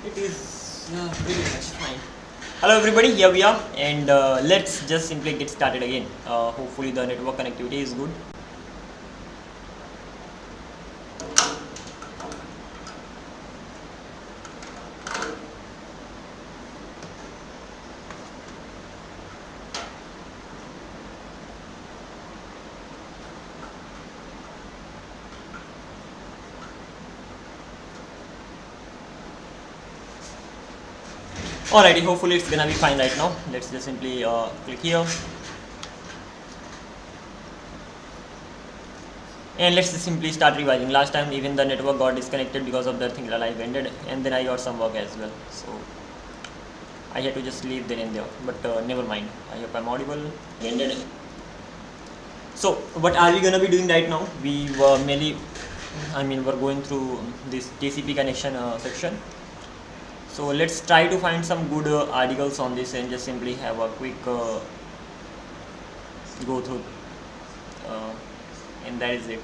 It is pretty much fine. Hello everybody, here we are, and let's just simply get started again. Hopefully the network connectivity is good. Alrighty, hopefully it's gonna be fine right now. Let's just simply click here. And let's just simply start revising. Last time even the network got disconnected because of the thing that live ended, and then I got some work as well. So I had to just leave that in there, but never mind. I hope I'm audible. Ended. So what are we gonna be doing right now? We were mainly, we're going through this TCP connection section. So let's try to find some good articles on this and just simply have a quick go through, and that is it.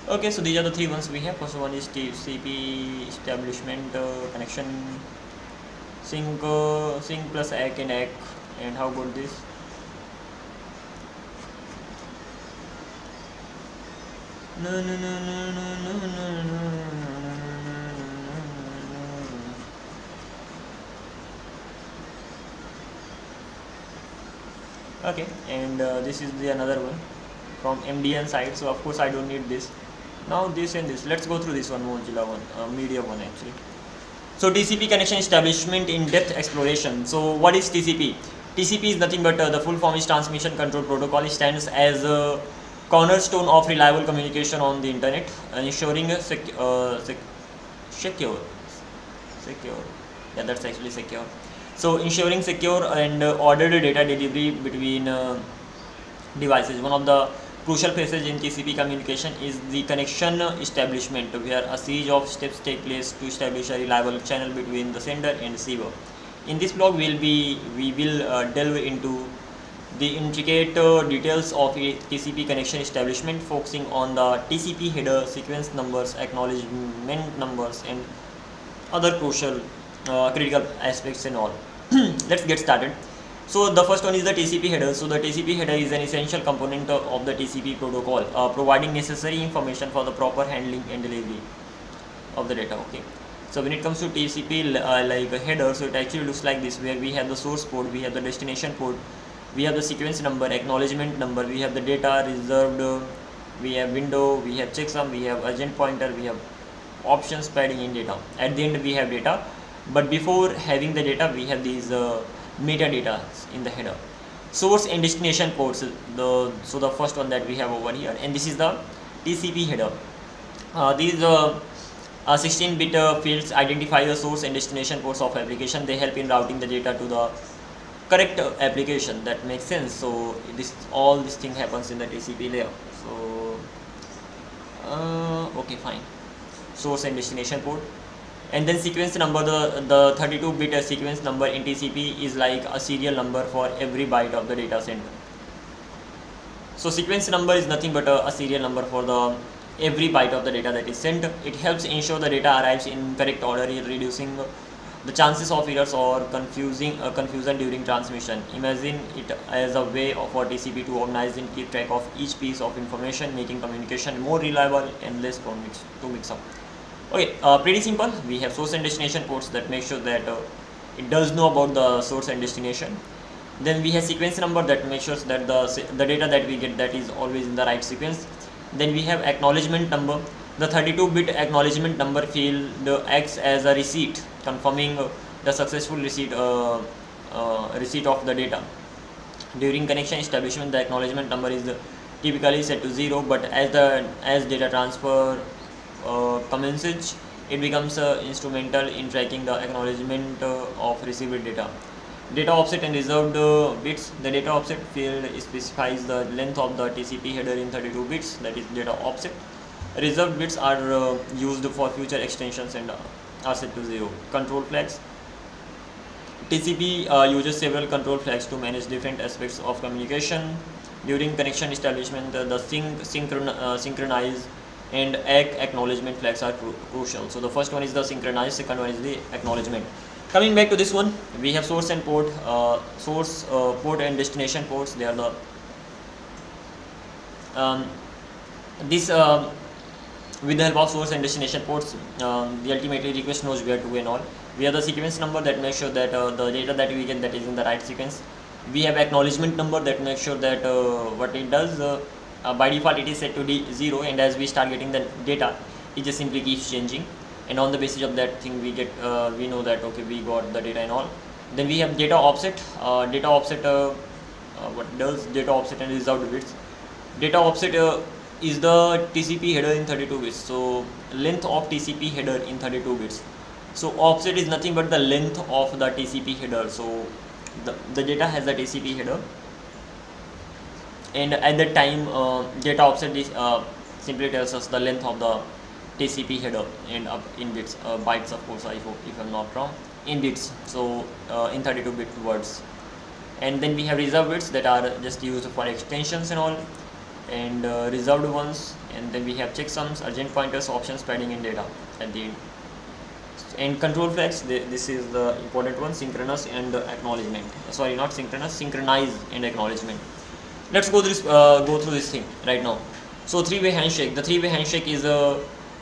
Okay, so these are the three ones we have. First one is TCP establishment connection, sync plus ACK and ACK, and how about this? Okay, and this is the another one from MDN side, so of course I don't need this. Now this and this, let's go through this one, Mozilla one, media one actually. So TCP connection establishment in depth exploration. So what is TCP? TCP is nothing but the full form is transmission control protocol. It stands as a cornerstone of reliable communication on the internet, ensuring a secure, yeah, that's actually secure. So ensuring secure and ordered data delivery between devices. One of the crucial phases in TCP communication is the connection establishment, where a series of steps take place to establish a reliable channel between the sender and receiver. In this blog, we will delve into the intricate details of a TCP connection establishment, focusing on the TCP header, sequence numbers, acknowledgement numbers, and other crucial critical aspects and all. Let's get started. So the first one is the TCP header. So the TCP header is an essential component of the TCP protocol, providing necessary information for the proper handling and delivery of the data. Okay. So when it comes to TCP like a header, so it actually looks like this, where we have the source port, we have the destination port, we have the sequence number, acknowledgement number, we have the data reserved, we have window, we have checksum, we have agent pointer, we have options padding in data. At the end we have data, but before having the data we have these metadata in the header. Source and destination ports, so the first one that we have over here, and this is the TCP header. These 16-bit fields identify the source and destination ports of application. They help in routing the data to the correct application. That makes sense. So all this thing happens in the TCP layer. So okay, fine. Source and destination port, and then sequence number. The 32-bit sequence number in TCP is like a serial number for every byte of the data center. So sequence number is nothing but a serial number for the every byte of the data that is sent. It helps ensure the data arrives in correct order, reducing the chances of errors or confusion during transmission. Imagine it as a way for TCP to organize and keep track of each piece of information, making communication more reliable and less prone to mix up. Okay, pretty simple. We have source and destination ports that make sure that it does know about the source and destination. Then we have sequence number that makes sure that the data that we get, that is always in the right sequence. Then we have acknowledgement number. The 32-bit acknowledgement number field acts as a receipt, confirming the successful receipt of the data. During connection establishment, the acknowledgement number is typically set to 0, but as data transfer commences, it becomes instrumental in tracking the acknowledgement of received data. Data offset and reserved bits. The data offset field specifies the length of the TCP header in 32 bits, that is data offset. Reserved bits are used for future extensions and are set to 0. Control flags. TCP uses several control flags to manage different aspects of communication. During connection establishment, the synchronize and acknowledgement flags are crucial. So the first one is the synchronized, second one is the acknowledgement. Coming back to this one, we have source and port, port and destination ports. They are the this with the help of source and destination ports, the ultimately request knows where to and all. We have the sequence number that makes sure that the data that we get, that is in the right sequence. We have acknowledgement number that makes sure that what it does, by default it is set to 0, and as we start getting the data, it just simply keeps changing, and on the basis of that thing we get, we know that okay, we got the data and all. Then we have data offset. What does data offset and reserved bits? Data offset is the TCP header in 32 bits. So length of TCP header in 32 bits. So offset is nothing but the length of the TCP header. So the data has the TCP header, and at that time data offset is simply tells us the length of the TCP header, and in bits, bytes of course, I hope, if I'm not wrong, in bits. So in 32-bit words. And then we have reserved bits that are just used for extensions and all, and reserved ones. And then we have checksums, urgent pointers, options, padding, and data at the end. And control flags, this is the important one: synchronous and acknowledgement. Sorry, not synchronous, synchronized and acknowledgement. Let's go through this thing right now. So three-way handshake. The three-way handshake is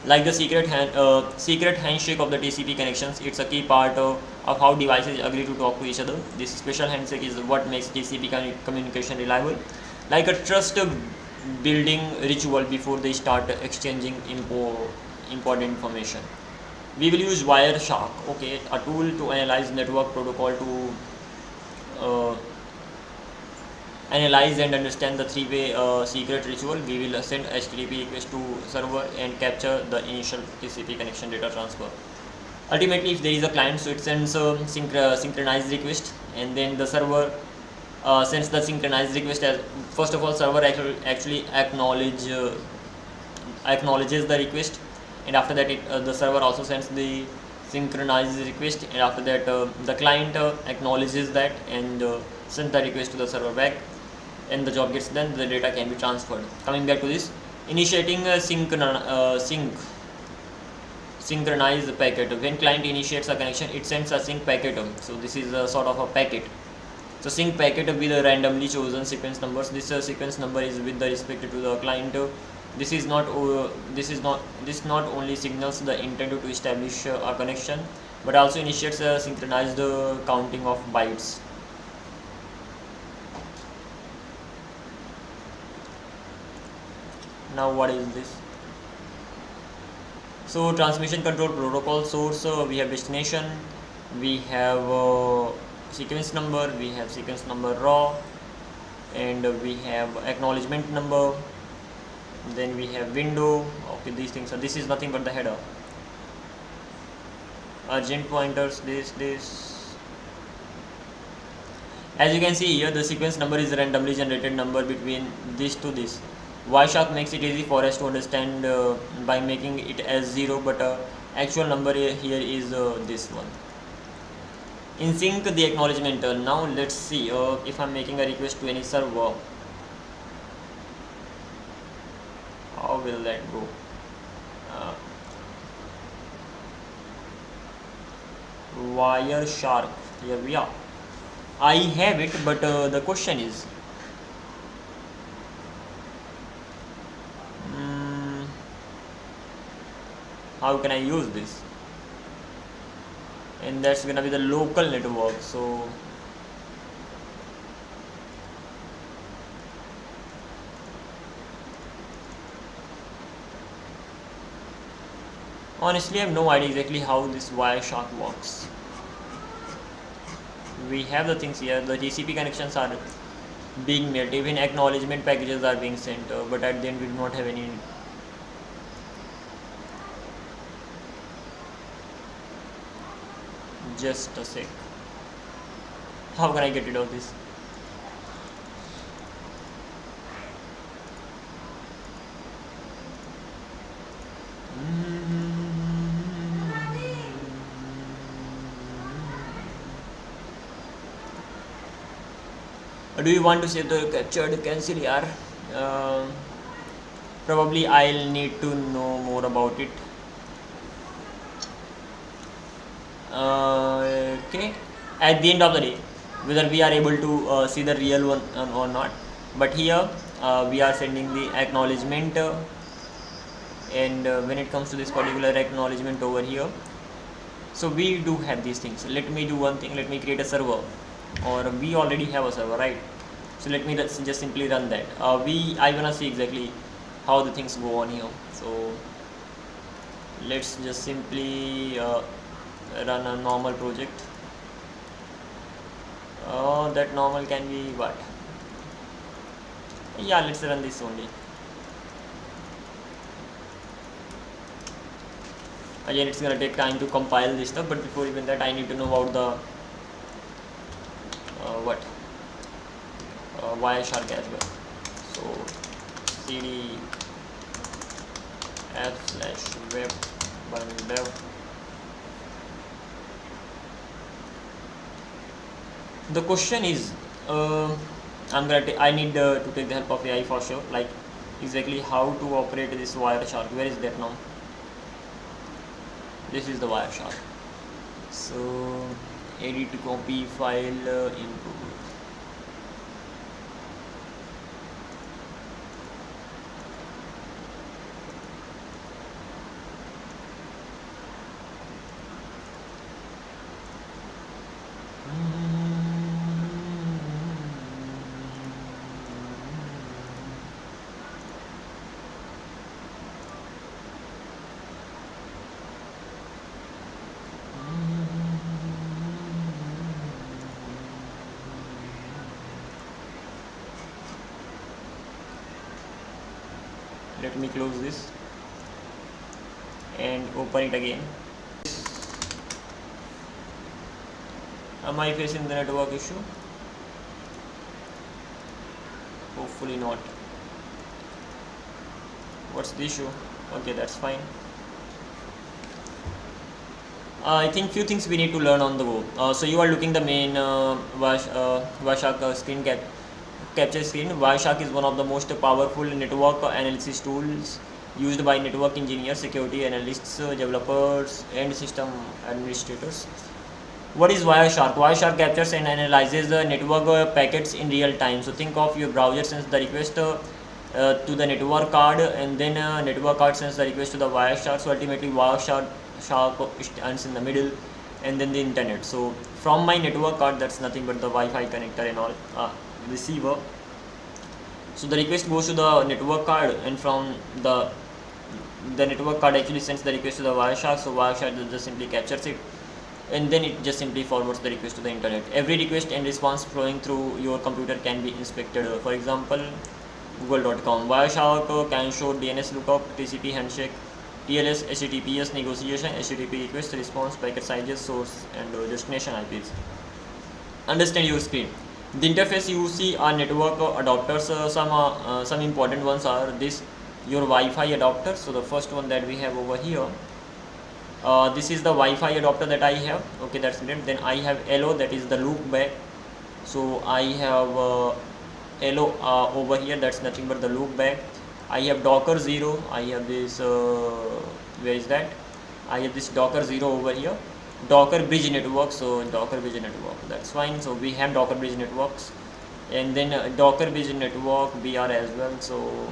like the secret handshake of the TCP connections. It's a key part of how devices agree to talk to each other. This special handshake is what makes TCP communication reliable, like a trust building ritual before they start exchanging important information. We will use Wireshark, okay, a tool to analyze network protocol to analyze and understand the three-way secret ritual. We will send HTTP request to server and capture the initial TCP connection data transfer. Ultimately, if there is a client, so it sends a synchronized request, and then the server sends the synchronized request. As first of all, server actually acknowledges the request, and after that the server also sends the synchronized request, and after that the client acknowledges that and sends the request to the server back, and the job gets done. The data can be transferred. Coming back to this, initiating a synchronized packet. When client initiates a connection, it sends a sync packet. So this is a sort of a packet. So sync packet with a randomly chosen sequence numbers. This sequence number is with the respect to the client. This not only signals the intent to establish a connection, but also initiates a synchronized counting of bytes. Now what is this? So transmission control protocol source, we have destination, we have sequence number, we have sequence number raw, and we have acknowledgement number, then we have window. Okay, these things are, this is nothing but the header. Urgent pointers, this. As you can see here, the sequence number is a randomly generated number between this to this. Wireshark makes it easy for us to understand by making it as 0, but actual number here is this one. In sync, the acknowledgement. Now let's see if I'm making a request to any server, how will that go? Wireshark, here we are. I have it, but the question is, how can I use this? And that's gonna be the local network. So honestly, I have no idea exactly how this Wireshark works. We have the things here, the TCP connections are being made, even acknowledgement packages are being sent, but at the end we do not have any. Just a sec. How can I get rid of this? Do you want to save the captured cancel here? Probably I'll need to know more about it. Okay, at the end of the day, whether we are able to see the real one or not, but here we are sending the acknowledgement, and when it comes to this particular acknowledgement over here, so we do have these things. Let me do one thing. Let me create a server, or we already have a server, right? So let me just simply run that. I wanna see exactly how the things go on here. So let's just simply run a normal project. That normal can be what? Yeah, let's run this only. Again, it's gonna take time to compile this stuff, but before even that, I need to know about the what Wireshark as well. So cd f/web dev. The question is, I need to take the help of AI for sure. Like exactly how to operate this Wireshark. Where is that now? This is the Wireshark. So edit copy file import. Let me close this and open it again. Am I facing the network issue? Hopefully not. What's the issue? Okay, that's fine. I think few things we need to learn on the go. So you are looking the main Wireshark screen capture screen. Wireshark is one of the most powerful network analysis tools used by network engineers, security analysts, developers, and system administrators. What is Wireshark? Wireshark captures and analyzes the network packets in real time. So think of your browser sends the request to the network card, and then network card sends the request to the Wireshark. So ultimately Wireshark stands in the middle, and then the internet. So from my network card, that's nothing but the Wi-Fi connector and all receiver. So the request goes to the network card, and from the network card actually sends the request to the Wireshark. So Wireshark just simply captures it, and then it just simply forwards the request to the internet. Every request and response flowing through your computer can be inspected. For example, google.com. Wireshark can show DNS lookup, TCP handshake, TLS, HTTPS negotiation, HTTP request response, packet sizes, source and destination IPs. Understand your screen. The interface you see are network adapters. Some important ones are this: your Wi-Fi adapter. So the first one that we have over here, this is the Wi-Fi adapter that I have. Okay, that's great. Then I have LO, that is the loop back. So I have LO over here, that's nothing but the loop back. I have Docker 0. I have this where is that? I have this Docker 0 over here. Docker bridge network. So Docker bridge network, that's fine. So we have Docker bridge networks, and then Docker bridge network BR as well. So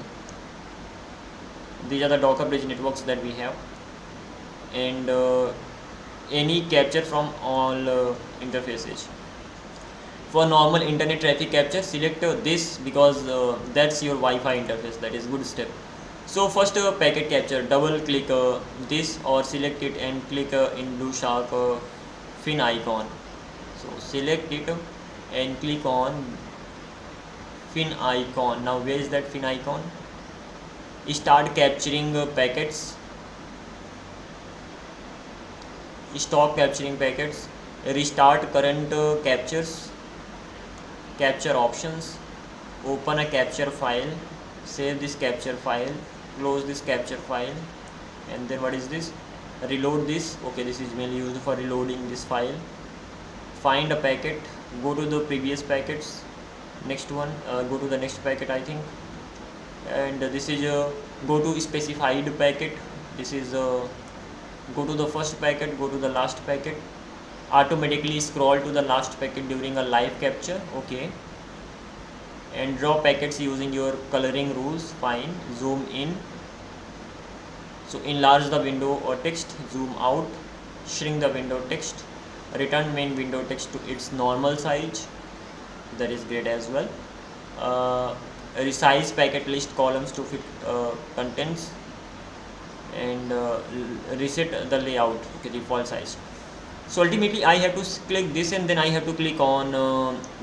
these are the Docker bridge networks that we have. And any capture from all interfaces. For normal internet traffic capture, select this, because that's your Wi-Fi interface. That is good step. So first packet capture, double click this or select it and click into shark fin icon. So select it and click on fin icon. Now where is that fin icon? Start capturing packets. Stop capturing packets. Restart current captures. Capture options. Open a capture file. Save this capture file. Close this capture file. And then what is this? Reload this. Okay, this is mainly used for reloading this file. Find a packet. Go to the previous packets. Next one. Go to the next packet, I think. And this is go to specified packet. This is go to the first packet, go to the last packet, automatically scroll to the last packet during a live capture. Okay, and draw packets using your coloring rules. Fine. Zoom in, so enlarge the window or text. Zoom out, shrink the window text, return main window text to its normal size. That is great as well. Resize packet list columns to fit contents, and reset the layout. Okay, default size. So ultimately I have to click this, and then I have to click on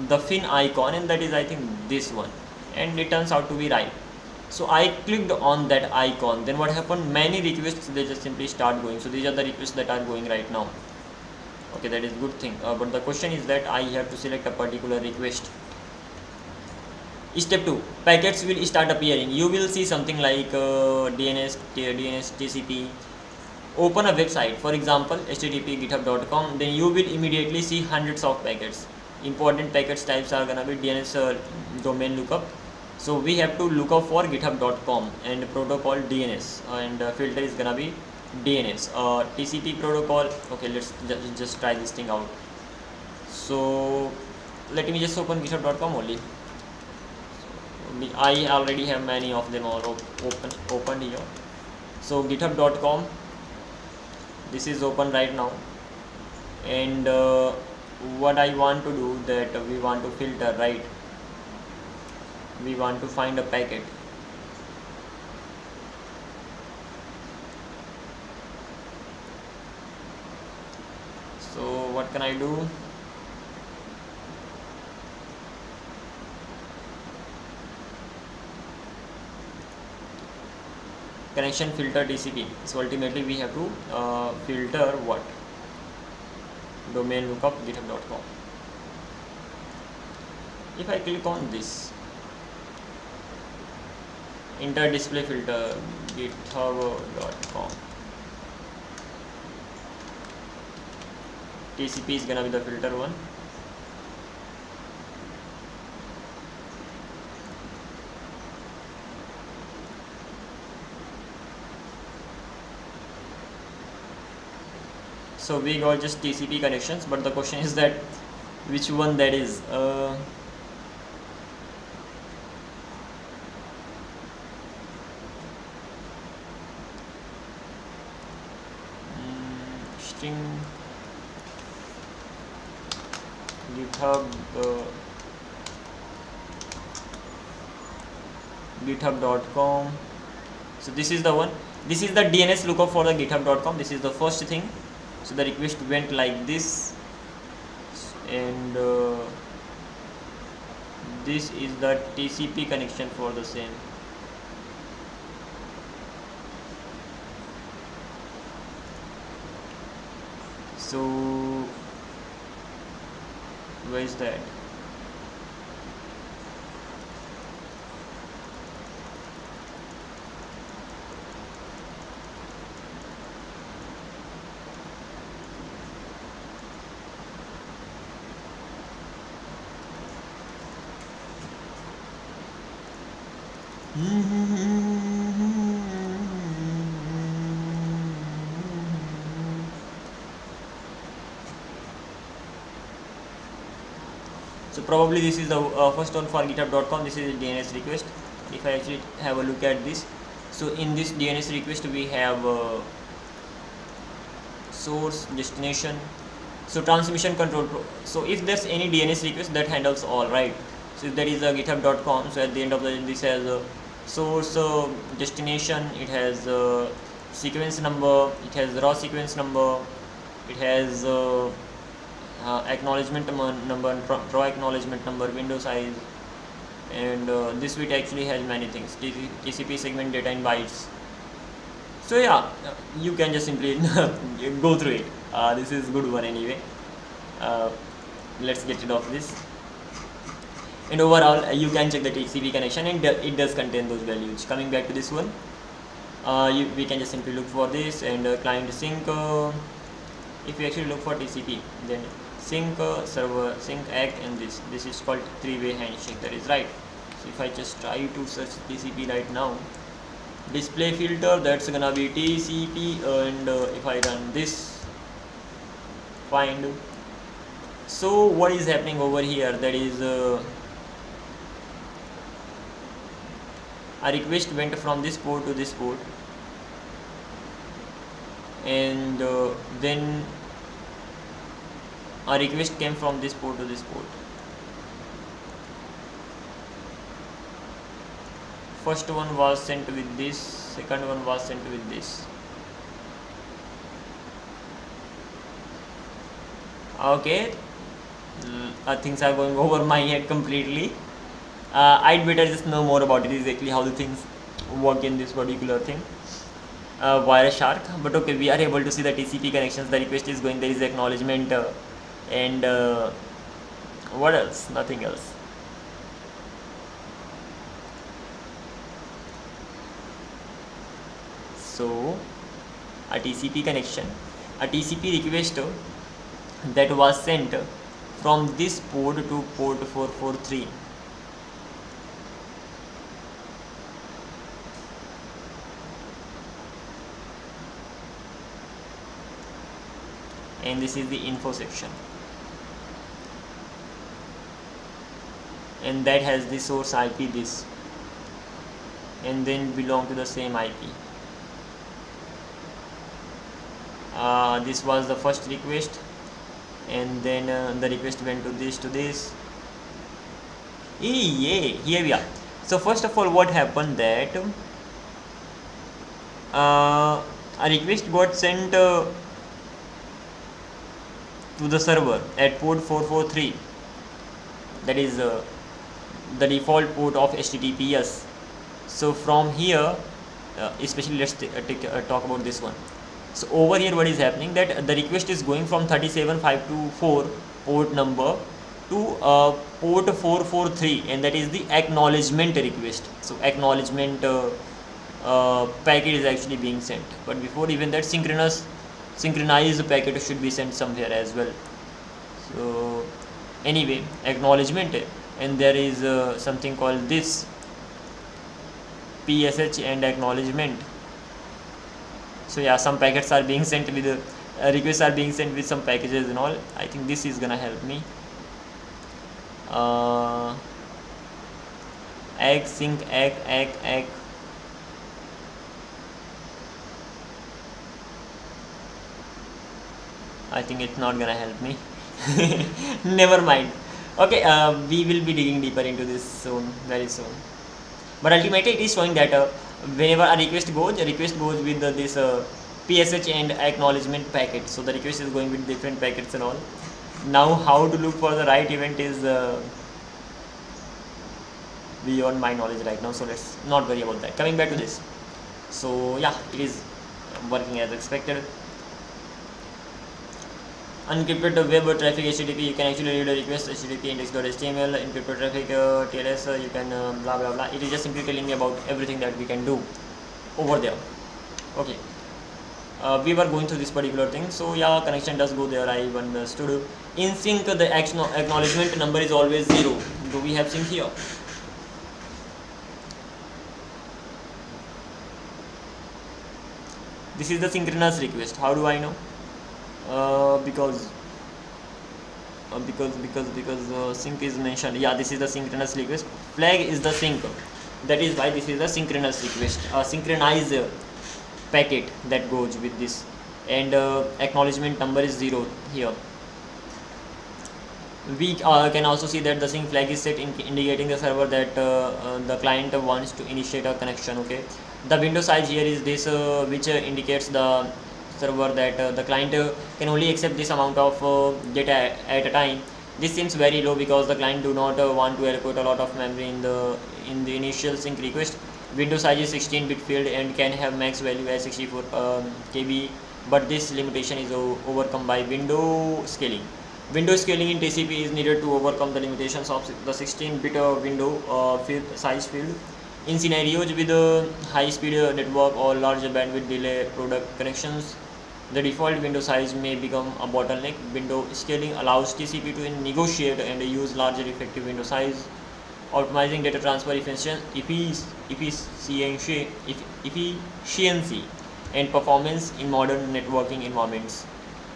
the fin icon, and that is I think this one, and it turns out to be right. So I clicked on that icon. Then what happened, many requests, they just simply start going. So these are the requests that are going right now. Okay, that is good thing, but the question is that I have to select a particular request. Step 2, packets will start appearing. You will see something like DNS TCP. Open a website, for example http github.com, then you will immediately see hundreds of packets. Important packets types are gonna be DNS domain lookup. So we have to look up for github.com, and protocol DNS, and filter is gonna be DNS. TCP protocol. Okay, let's just try this thing out. So let me just open github.com only. I already have many of them all opened here. So github.com, this is open right now, and what I want to do, that we want to filter, right? We want to find a packet. So what can I do? Connection filter TCP. So ultimately we have to filter what? Domain lookup github.com. If I click on this, enter display filter github.com, TCP is gonna be the filter one. So we got just TCP connections, but the question is that which one that is. String github.com. So this is the one. This is the DNS lookup for the github.com. This is the first thing. So the request went like this, and this is the TCP connection for the same. So where is that? So probably this is the first one for github.com. This is a DNS request. If I actually have a look at this, so in this DNS request we have source, destination, so transmission control. So if there's any DNS request, that handles all, right? So if there is a github.com, so at the end of this has a source, destination, it has sequence number, it has raw sequence number, it has acknowledgement number, raw acknowledgement number, window size, and this bit actually has many things. TCP segment data in bytes. So yeah, you can just simply go through it. This is good one anyway. Let's get rid of this. And overall, you can check the TCP connection, and it does contain those values. Coming back to this one, we can just simply look for this, and client sync. If you actually look for TCP, then sync server, sync act, and this is called three-way handshake. That is right. So if I just try to search TCP right now, display filter, that's gonna be TCP, and if I run this find, so what is happening over here, that is a request went from this port to this port, and then a request came from this port to this port. First one was sent with this, second one was sent with this. Okay, things are going over my head completely. I'd better just know more about it, exactly how the things work in this particular thing. Wireshark, but okay, we are able to see the TCP connections, the request is going, there is acknowledgement, and what else? Nothing else. So a TCP connection, a TCP request that was sent from this port to port 443. And this is the info section, and that has the source IP this, and then belong to the same IP. This was the first request, and then the request went to this. Yeah, here we are. So first of all, what happened, that a request got sent to the server at port 443, that is the default port of HTTPS. So from here, especially let's talk about this one. So over here what is happening, that the request is going from 37524 port number to port 443, and that is the acknowledgement request. So acknowledgement packet is actually being sent, but before even that, synchronized packet should be sent somewhere as well. So anyway, acknowledgement, and there is something called this PSH and acknowledgement. So yeah, some packets are being sent with requests are being sent with some packages and all. I think this is gonna help me. Egg sync egg. I think it's not gonna help me. Never mind. Okay, we will be digging deeper into this soon, very soon. But ultimately, it is showing that whenever a request goes with this PSH and acknowledgement packet. So the request is going with different packets and all. Now, how to look for the right event is beyond my knowledge right now. So let's not worry about that. Coming back to this. So yeah, it is working as expected. Encrypted web traffic HTTP, you can actually read a request HTTP index.html, encrypted traffic TLS, you can blah blah blah. It is just simply telling me about everything that we can do over there. Okay, we were going through this particular thing. So yeah, connection does go there, I understood. In sync, the acknowledgement number is always 0. Do we have sync here? This is the synchronous request. How do I know? Because sync is mentioned. Yeah, this is the synchronous request. Flag is the sync. That is why this is the synchronous request. Synchronize packet that goes with this, and acknowledgement number is 0 here. We can also see that the sync flag is set, indicating the server that the client wants to initiate a connection. Okay, the window size here is this, which indicates the server that the client can only accept this amount of data at a time. This seems very low because the client do not want to allocate a lot of memory in the initial sync request. Window size is 16-bit field and can have max value as 64 KB, but this limitation is overcome by window scaling. Window scaling in TCP is needed to overcome the limitations of the 16-bit window size field. In scenarios with a high-speed network or large bandwidth delay product connections, the default window size may become a bottleneck. Window scaling allows TCP to negotiate and use larger effective window size. optimizing data transfer efficiency and performance in modern networking environments.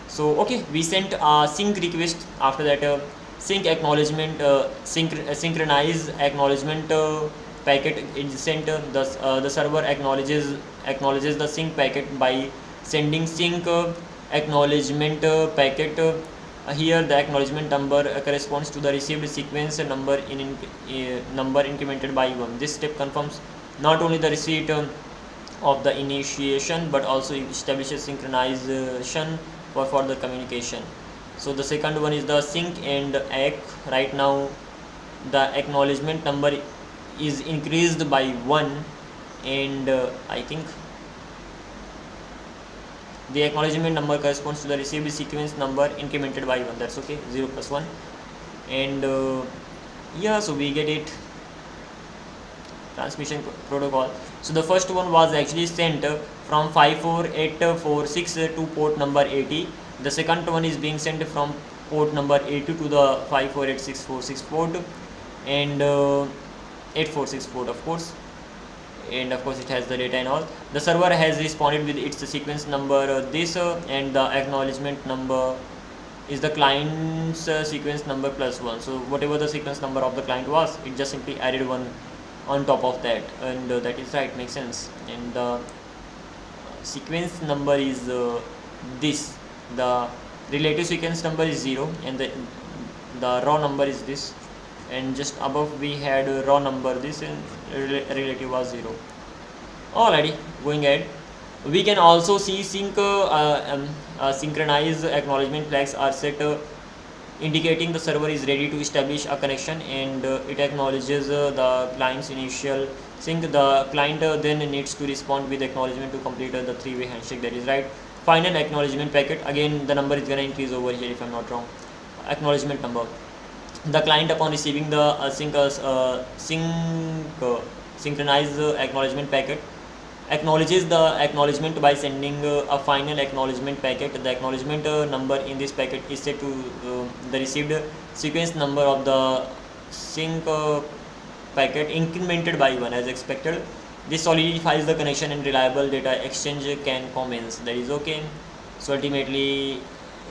So okay, we sent a sync request. After that, sync acknowledgement, synchronize acknowledgement packet is sent. The server acknowledges the sync packet by sending sync acknowledgement packet. Here the acknowledgement number corresponds to the received sequence number number incremented by 1. This step confirms not only the receipt of the initiation but also establishes synchronization for further communication. So the second one is the sync and ack. Right now the acknowledgement number is increased by 1, and I think the acknowledgement number corresponds to the received sequence number incremented by 1. That's okay, 0 plus 1. And yeah, so we get it. Transmission protocol. So the first one was actually sent from 54846 to port number 80. The second one is being sent from port number 80 to the 54846 port, and 846 port, of course, and of course it has the data and all. The server has responded with its sequence number this, and the acknowledgement number is the client's sequence number plus 1. So whatever the sequence number of the client was, it just simply added 1 on top of that, and that is right, makes sense. And the sequence number is this. The relative sequence number is 0, and the raw number is this, and just above we had raw number this, and relative was 0. Alrighty, going ahead, we can also see synchronized acknowledgement flags are set, indicating the server is ready to establish a connection, and it acknowledges the client's initial sync. The client then needs to respond with acknowledgement to complete the three-way handshake. That is right. Final acknowledgement packet, again the number is going to increase over here if I'm not wrong. Acknowledgement number. The client, upon receiving the synchronized acknowledgement packet, acknowledges the acknowledgement by sending a final acknowledgement packet. The acknowledgement number in this packet is set to the received sequence number of the sync packet incremented by 1 as expected. This solidifies the connection and reliable data exchange can commence. That is okay. So ultimately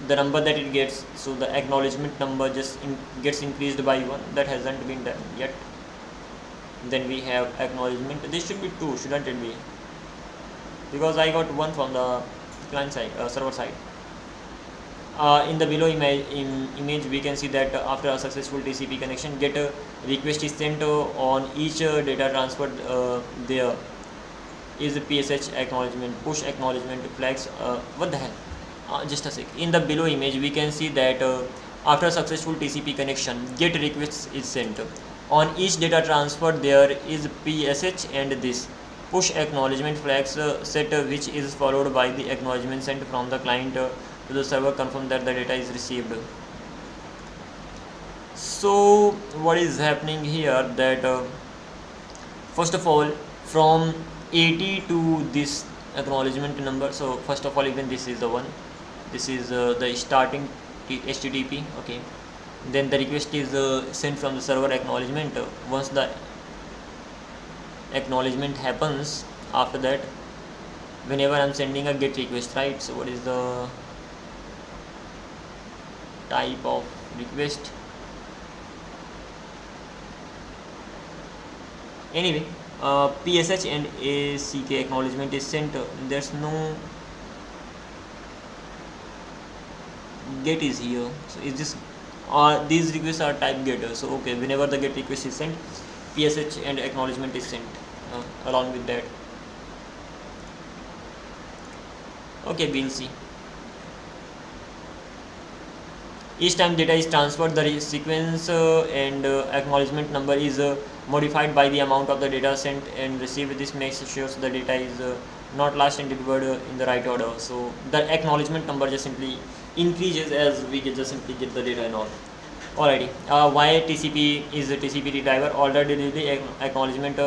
the number that it gets, so the acknowledgement number just gets increased by 1. That hasn't been done yet. Then we have acknowledgement. This should be 2, shouldn't it be? Because I got 1 from the client side, server side. In the below image we can see that after a successful TCP connection, get a request is sent on each data transfer. There is a PSH acknowledgement, push acknowledgement flags. What the hell? Just a sec. In the below image we can see that after a successful TCP connection, get request is sent on each data transfer. There is PSH and this push acknowledgement flags set, which is followed by the acknowledgement sent from the client to the server, confirm that the data is received. So what is happening here, that first of all, from 80 to this acknowledgement number, so first of all, even this is the one, this is the starting HTTP, okay. Then the request is sent from the server acknowledgement. Once the acknowledgement happens, after that, whenever I'm sending a GET request, right? So what is the type of request? Anyway, PSH and ACK acknowledgement is sent. There's no GET is here. So is this these requests are type GET. So okay, whenever the GET request is sent, PSH and acknowledgement is sent along with that. Okay, we'll see. Each time data is transferred, the sequence and acknowledgement number is modified by the amount of the data sent and received. This makes sure the data is not lost and delivered in the right order. So the acknowledgement number just simply increases as we just simply get the data and all. Alrighty, why TCP is a TCP driver? Order delivery acknowledgement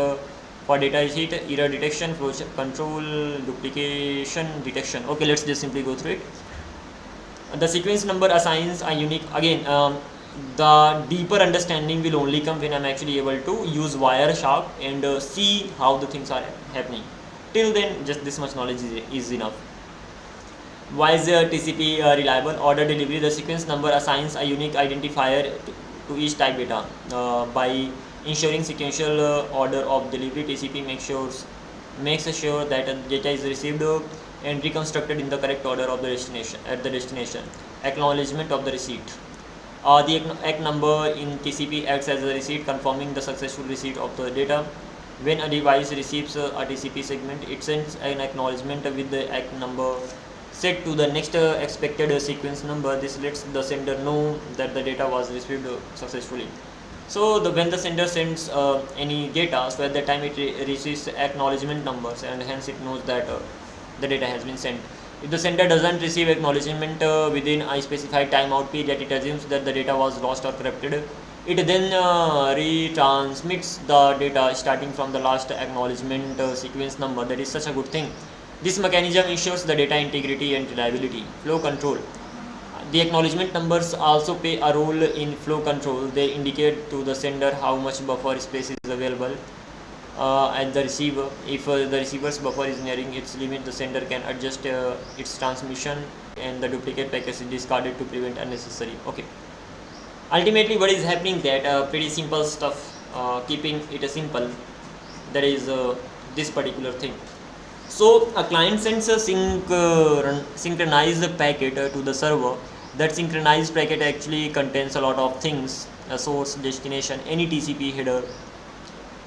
for data sheet, error detection, flow control, duplication detection. Okay, let's just simply go through it. The sequence number assigns a unique, again The deeper understanding will only come when I'm actually able to use Wireshark and see how the things are happening. Till then, just this much knowledge is enough. Why is TCP reliable? Order delivery, the sequence number assigns a unique identifier to each type data. By ensuring sequential order of delivery, TCP makes sure that data is received and reconstructed in the correct order of the destination at the destination. Acknowledgement of the receipt. The ACK number in TCP acts as a receipt confirming the successful receipt of the data. When a device receives a TCP segment, it sends an acknowledgement with the ACK number set to the next expected sequence number. This lets the sender know that the data was received successfully. So when the sender sends any data, so at that time it receives acknowledgement numbers, and hence it knows that the data has been sent. If the sender doesn't receive acknowledgement within a specified timeout period, it assumes that the data was lost or corrupted. It then retransmits the data starting from the last acknowledgement sequence number. That is such a good thing. This mechanism ensures the data integrity and reliability. Flow control. The acknowledgement numbers also play a role in flow control. They indicate to the sender how much buffer space is available at the receiver. If the receiver's buffer is nearing its limit, the sender can adjust its transmission and the duplicate packet is discarded to prevent unnecessary. Okay. Ultimately, what is happening that pretty simple stuff, keeping it simple, that is this particular thing. So a client sends a synchronized packet to the server. That synchronized packet actually contains a lot of things: a source, destination, any TCP header,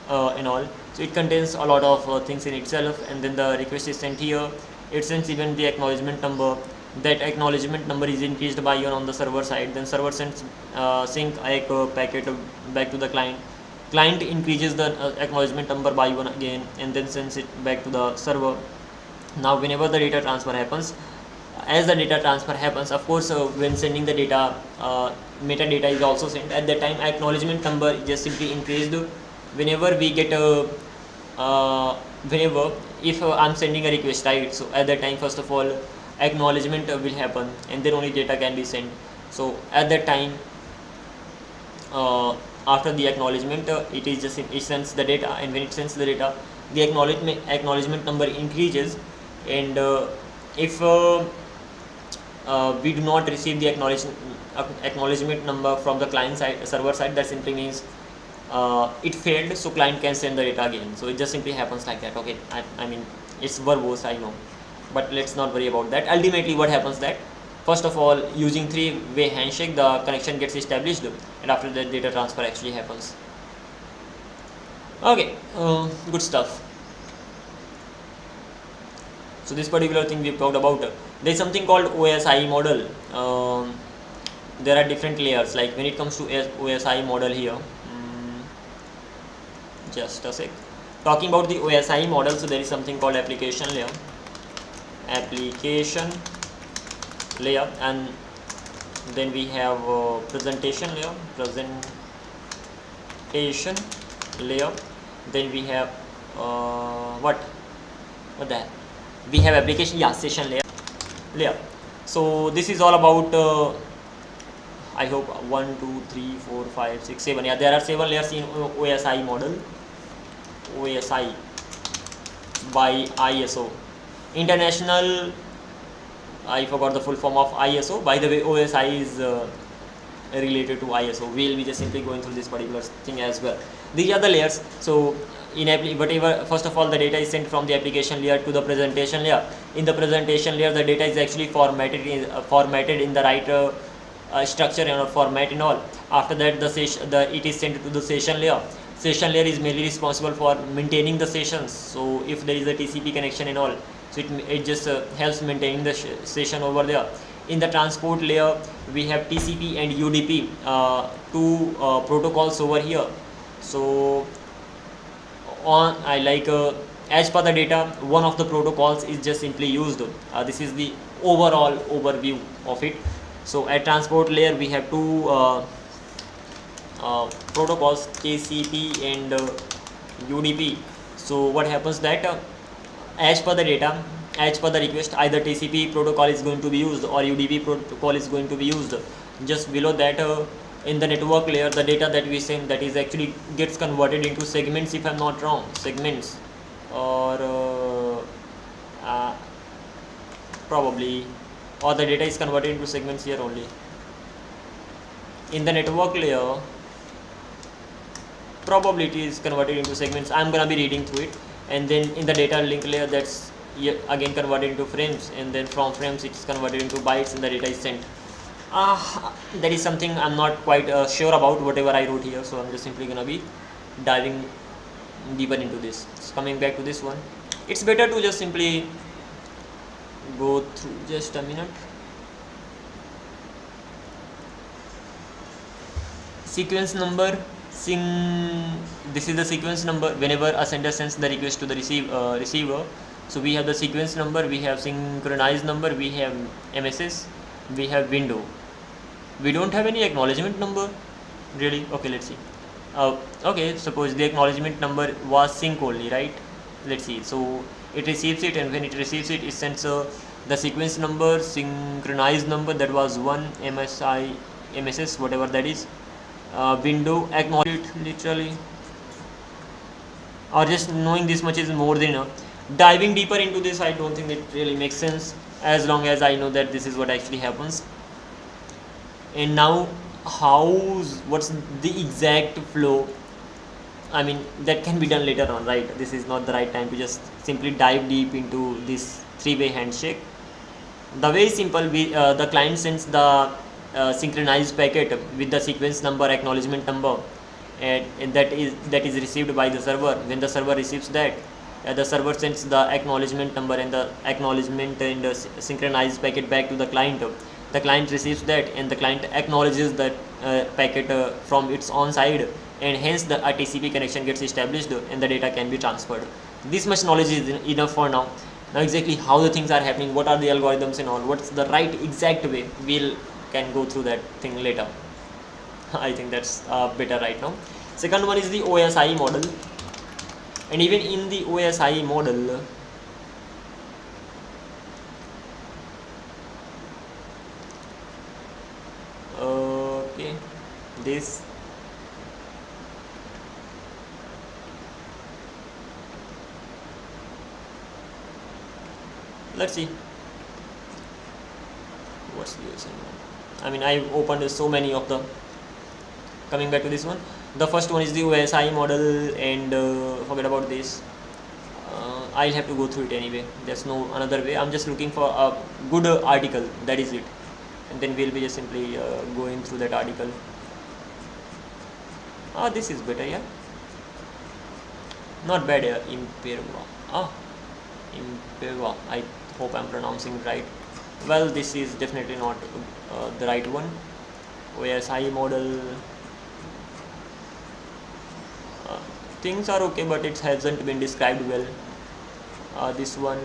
and all. So it contains a lot of things in itself, and then the request is sent here. It sends even the acknowledgement number. That acknowledgement number is increased by 1 on the server side. Then server sends sync packet back to the client. Client increases the acknowledgement number by 1 again, and then sends it back to the server. Now whenever the data transfer happens, as the data transfer happens, of course when sending the data, metadata is also sent. At that time, acknowledgement number is just simply increased whenever we get whenever if I'm sending a request, right? So at that time, first of all, acknowledgement will happen, and then only data can be sent. So at that time, after the acknowledgement, it sends the data, and when it sends the data, the acknowledgement number increases, and if we do not receive the acknowledgement number from the client side, server side, that simply means it failed, so client can send the data again. So it just simply happens like that. Okay, I mean, it's verbose, I know, but let's not worry about that. Ultimately, what happens that, first of all, using three-way handshake, the connection gets established, and after that, data transfer actually happens. Okay, good stuff. So this particular thing we've talked about. There is something called OSI model. There are different layers. Like when it comes to OSI model here, just a sec. Talking about the OSI model, so there is something called application layer, and then we have presentation layer, then we have what that we have application, session layer. So this is all about I hope 1 2 3 4 5 6 7, there are 7 layers in OSI model. OSI by ISO, International, I forgot the full form of ISO. By the way, OSI is related to ISO. We'll be just simply going through this particular thing as well. These are the layers. So whatever, first of all, the data is sent from the application layer to the presentation layer. In the presentation layer, the data is actually formatted in the right structure and format and all. After that, it is sent to the session layer. Session layer is mainly responsible for maintaining the sessions. So if there is a TCP connection and all, so it just helps maintaining the session over there. In the transport layer, we have TCP and UDP, two protocols over here. So as per the data, one of the protocols is just simply used. This is the overall overview of it. So at transport layer, we have two protocols, TCP and UDP. So what happens that as per the data, as per the request, either TCP protocol is going to be used or UDP protocol is going to be used. Just below that, in the network layer, the data that we send, that is actually gets converted into segments, if I'm not wrong, segments, or probably, or the data is converted into segments here only. In the network layer, probably it is converted into segments. I'm gonna be reading through it. And then in the data link layer, that's again converted into frames, and then from frames it's converted into bytes, and the data is sent. That is something I'm not quite sure about whatever I wrote here, so I'm just simply gonna be diving deeper into this. So coming back to this one, it's better to just simply go through. Just a minute. Sequence number. This is the sequence number whenever a sender sends the request to the receiver. So we have the sequence number, we have synchronized number, we have MSS, we have window. We don't have any acknowledgement number, really. Okay, let's see. Okay, suppose the acknowledgement number was sync only, right? Let's see. So it receives it, and when it receives it, it sends the sequence number, synchronized number, that was 1, MSS, whatever that is. Window, acknowledge it literally, or just knowing this much is more than enough. Diving deeper into this, I don't think it really makes sense, as long as I know that this is what actually happens. And now what's the exact flow? I mean, that can be done later on, right? This is not the right time to just simply dive deep into this three-way handshake. The way is simple. The client sends the synchronized packet with the sequence number, acknowledgement number, and that is received by the server. When the server receives that, the server sends the acknowledgement number and the acknowledgement and the synchronized packet back to the client. The client receives that, and the client acknowledges that packet from its own side, and hence a TCP connection gets established and the data can be transferred. This much knowledge is enough for now. Now exactly how the things are happening, what are the algorithms and all, what's the right exact way, can go through that thing later. I think that's better right now. Second one is the OSI model, and even in the OSI model, okay, this let's see what's the OSI model. I mean, I've opened so many of them. Coming back to this one, the first one is the OSI model, and forget about this. I'll have to go through it anyway. There's no another way. I'm just looking for a good article. That is it, and then we'll be just simply going through that article. This is better, yeah. Not bad, Imperva. Imperva. I hope I'm pronouncing it right. Well, this is definitely not the right one. OSI model. Things are okay, but it hasn't been described well. This one,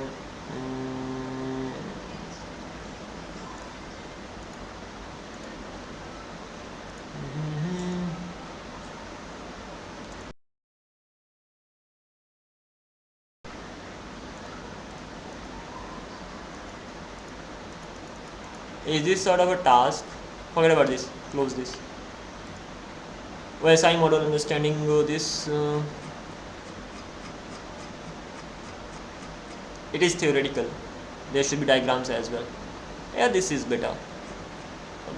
is this sort of a task? Forget about this. Close this. OSI model, understanding this. It is theoretical. There should be diagrams as well. Yeah, this is better,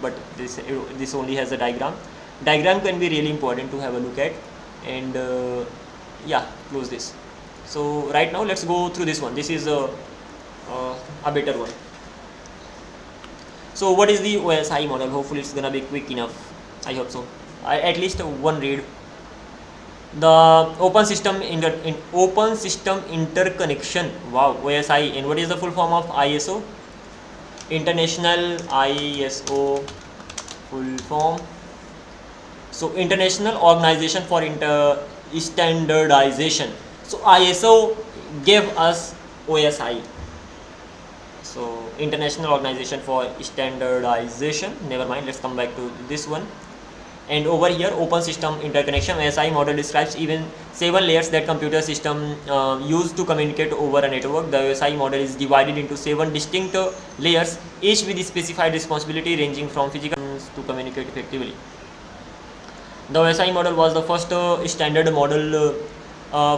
but this only has a diagram. Diagram can be really important to have a look at, and yeah, close this. So right now let's go through this one. This is a better one. So what is the OSI model? Hopefully it's gonna be quick enough. I hope so. At least one read. The open system interconnection. Wow, OSI. And what is the full form of ISO? International ISO full form. So International Organization for Standardization. So ISO gave us OSI. So International Organization for Standardization. Never mind. Let's come back to this one. And over here, open system interconnection. OSI model describes even 7 layers that computer system use to communicate over a network. The OSI model is divided into 7 distinct layers, each with a specified responsibility ranging from physical to communicate effectively. The OSI model was the first standard model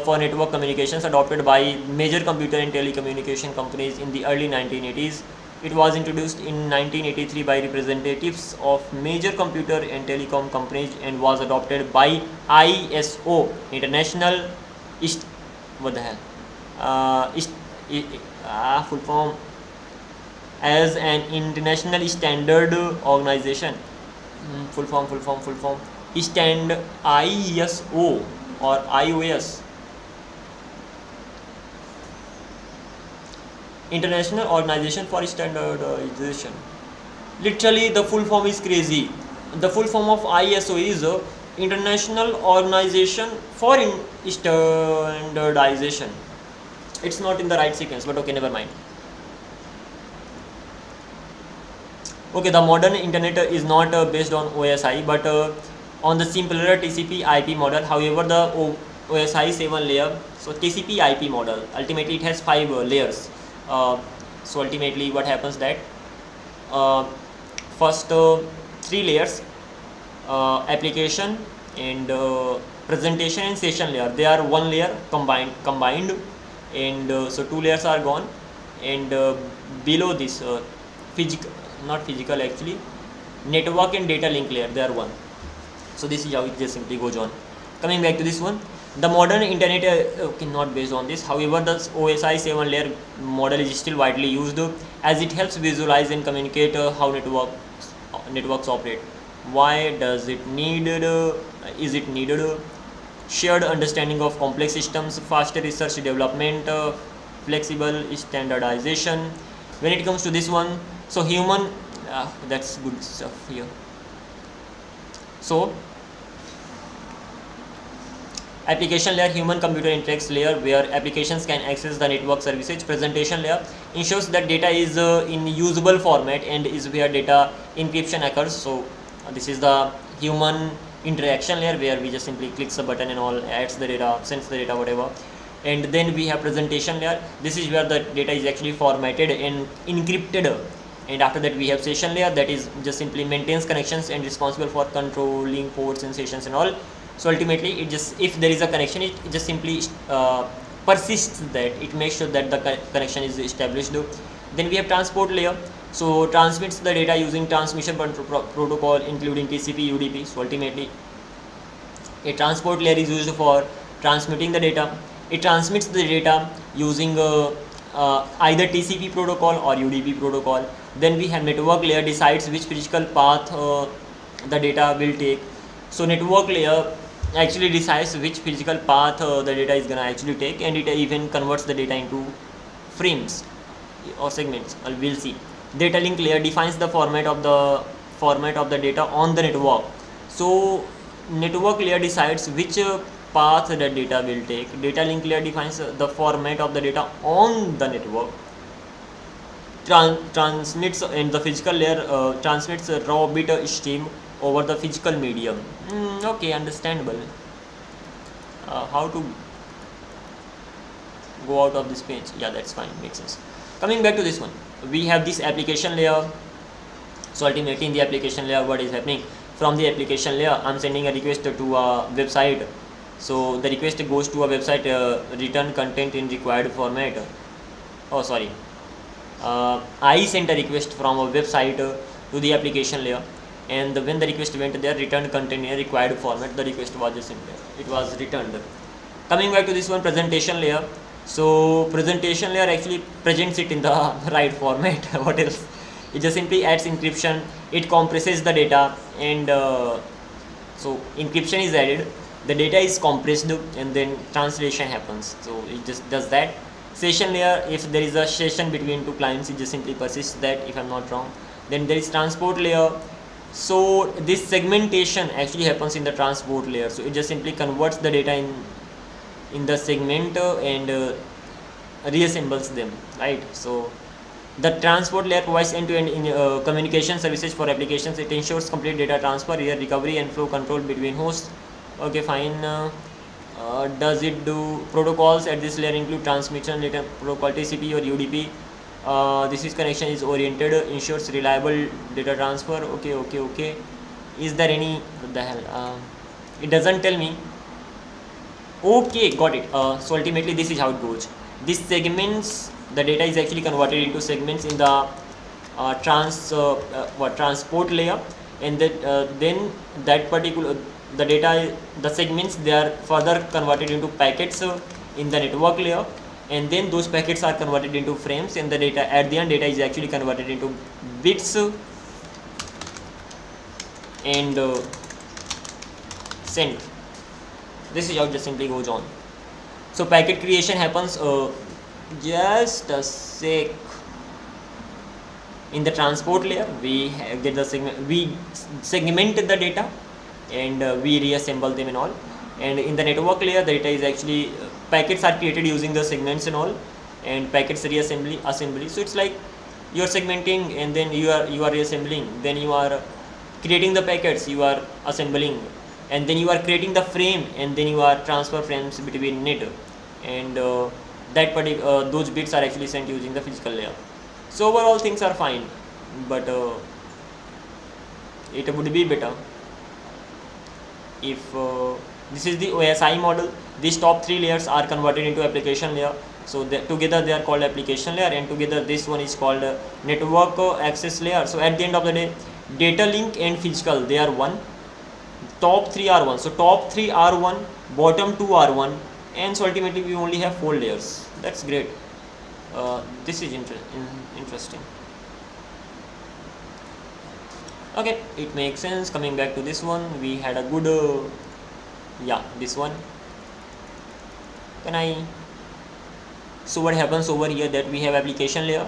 for network communications adopted by major computer and telecommunication companies in the early 1980s. It was introduced in 1983 by representatives of major computer and telecom companies and was adopted by ISO, International East, what the hell, East, full form, as an international standard organization. Full form. Stand ISO or iOS, International Organization for Standardization. Literally, the full form is crazy. The full form of ISO is International Organization for Standardization. It's not in the right sequence, but okay, never mind. Okay, the modern internet is not based on OSI, but on the simpler TCP IP model. However, the OSI 7 layer, so TCP IP model, ultimately it has 5 layers. So ultimately what happens that first 3 layers, application and presentation and session layer, they are one layer combined, and so 2 layers are gone, and below this not physical actually, network and data link layer, they are one. So this is how it just simply goes on. Coming back to this one, the modern internet okay, not based on this. However, the OSI 7 layer model is still widely used as it helps visualize and communicate how networks operate. Why does it needed? Is it needed? Shared understanding of complex systems, faster research development, flexible standardization. When it comes to this one, so human, that's good stuff here. So application layer, human computer interface layer, where applications can access the network services. Presentation layer ensures that data is in usable format and is where data encryption occurs. So this is the human interaction layer, where we just simply clicks the button and all, adds the data, sends the data, whatever. And then we have presentation layer. This is where the data is actually formatted and encrypted. And after that we have session layer, that is just simply maintains connections and responsible for controlling ports and sessions and all. So ultimately it just, if there is a connection, it just simply persists that, it makes sure that the connection is established. Then we have transport layer, so transmits the data using transmission protocol including TCP, UDP. So ultimately a transport layer is used for transmitting the data. It transmits the data using either TCP protocol or UDP protocol. Then we have network layer, decides which physical path the data will take. So network layer actually decides which physical path the data is gonna actually take, and it even converts the data into frames or segments. We'll see. Data link layer defines the format of the data on the network. So network layer decides which path that data will take. Data link layer defines the format of the data on the network. Transmits, and the physical layer transmits a raw bit stream over the physical medium. Okay, understandable. How to go out of this page? Yeah, that's fine, makes sense. Coming back to this one, we have this application layer. So ultimately in the application layer, what is happening? From the application layer, I'm sending a request to a website. So the request goes to a website, return content in required format. Oh sorry, I sent a request from a website to the application layer, and when the request went there, returned content in a required format. The request was just simple, it was returned. Coming back to this one, presentation layer. So presentation layer actually presents it in the right format. What else? It just simply adds encryption, it compresses the data, and so encryption is added, the data is compressed, and then translation happens. So it just does that. Session layer, if there is a session between two clients, it just simply persists that, if I'm not wrong. Then there is transport layer. So this segmentation actually happens in the transport layer. So it just simply converts the data in the segment and reassembles them, right? So the transport layer provides end-to-end communication services for applications. It ensures complete data transfer, recovery, and flow control between hosts. Okay, fine. Does it do protocols at this layer include transmission data protocol, TCP or UDP? This is connection is oriented, ensures reliable data transfer. Okay. Is there any, what the hell? it doesn't tell me. Okay, got it. So ultimately this is how it goes. These segments, the data is actually converted into segments in the transport layer, and that then that particular the data, the segments, they are further converted into packets in the network layer, and then those packets are converted into frames, and the data at the end data is actually converted into bits and sent. This is how it just simply goes on. So packet creation happens, just a sec. In the transport layer, we get the segment the data, and we reassemble them and all. And in the network layer, the data is actually packets are created using the segments and all, and packets assembly. So it's like you are segmenting, and then you are reassembling, then you are creating the packets, you are assembling, and then you are creating the frame, and then you are transfer frames between it, and those bits are actually sent using the physical layer. So overall things are fine, but it would be better if this is the OSI model. These top 3 layers are converted into application layer. So together they are called application layer, and together this one is called network access layer. So at the end of the day, data link and physical, they are one. Top 3 are one. So top 3 are one, bottom 2 are one, and so ultimately we only have 4 layers. That's great. This is interesting. Okay, it makes sense. Coming back to this one, we had a good this one. So what happens over here, that we have application layer,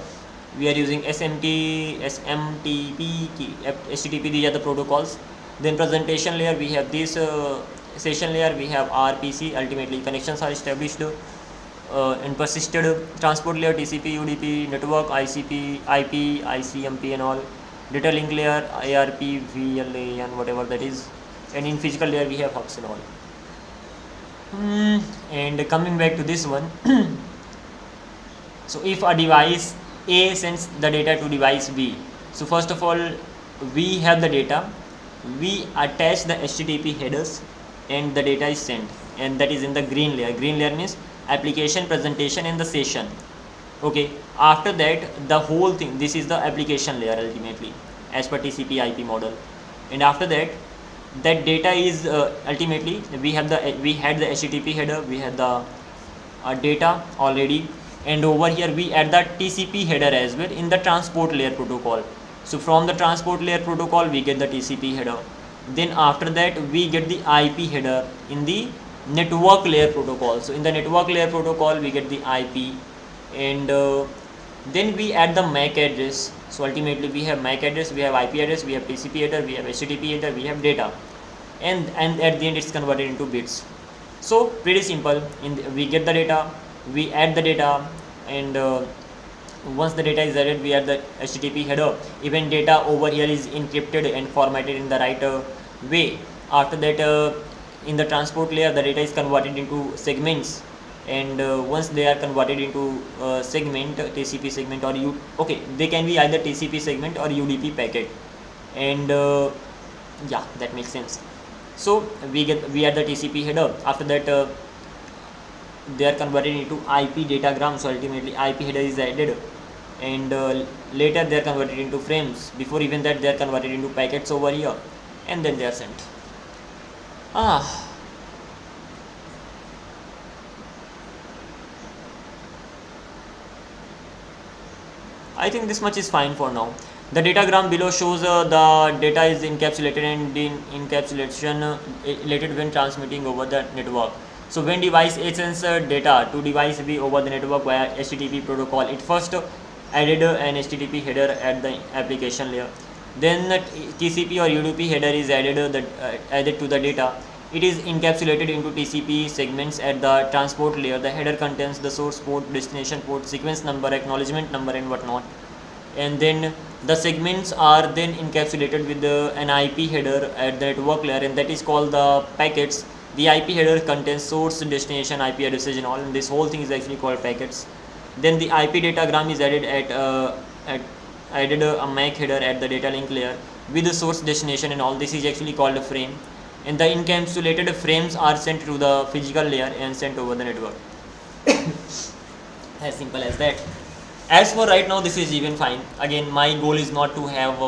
we are using SMTP, HTTP, these are the protocols. Then presentation layer, we have this session layer, we have RPC, ultimately connections are established and persisted. Transport layer, TCP, UDP, network, ICP, IP, ICMP and all. Data link layer, IRP, VLA and whatever that is. And in physical layer, we have hubs and all. And coming back to this one, so if a device A sends the data to device B, so first of all, we have the data, we attach the HTTP headers, and the data is sent, and that is in the green layer. Green layer means application, presentation and the session. Okay, after that the whole thing, this is the application layer ultimately as per TCP IP model, and after that data is ultimately we had the HTTP header, we had the data already, and over here we add the TCP header as well in the transport layer protocol. So from the transport layer protocol we get the TCP header, then after that we get the IP header in the network layer protocol. So in the network layer protocol we get the IP, and then we add the MAC address. So ultimately we have MAC address, we have IP address, we have TCP header, we have HTTP header, we have data, and at the end it's converted into bits. So pretty simple. We get the data, we add the data, and once the data is added, we add the HTTP header. Even data over here is encrypted and formatted in the right way. After that, in the transport layer, the data is converted into segments, and once they are converted into segment, TCP segment or they can be either TCP segment or UDP packet, and yeah, that makes sense. So we add the TCP header. After that, they are converted into IP datagram. So ultimately IP header is added, and later they are converted into frames. Before even that, they are converted into packets over here, and then they are sent. I think this much is fine for now. The datagram below shows the data is encapsulated, and in encapsulation related when transmitting over the network. So when device A sends data to device B over the network via HTTP protocol, it first added an HTTP header at the application layer. Then TCP or UDP header is added to the data. It is encapsulated into TCP segments at the transport layer. The header contains the source port, destination port, sequence number, acknowledgement number and whatnot. And then the segments are then encapsulated with an IP header at the network layer, and that is called the packets. The IP header contains source, destination, IP addresses and all, and this whole thing is actually called packets. Then the IP datagram is added added a MAC header at the data link layer with the source, destination and all. This is actually called a frame. and the encapsulated frames are sent to the physical layer and sent over the network. As simple as that. As for right now, this is even fine. Again, my goal is not to have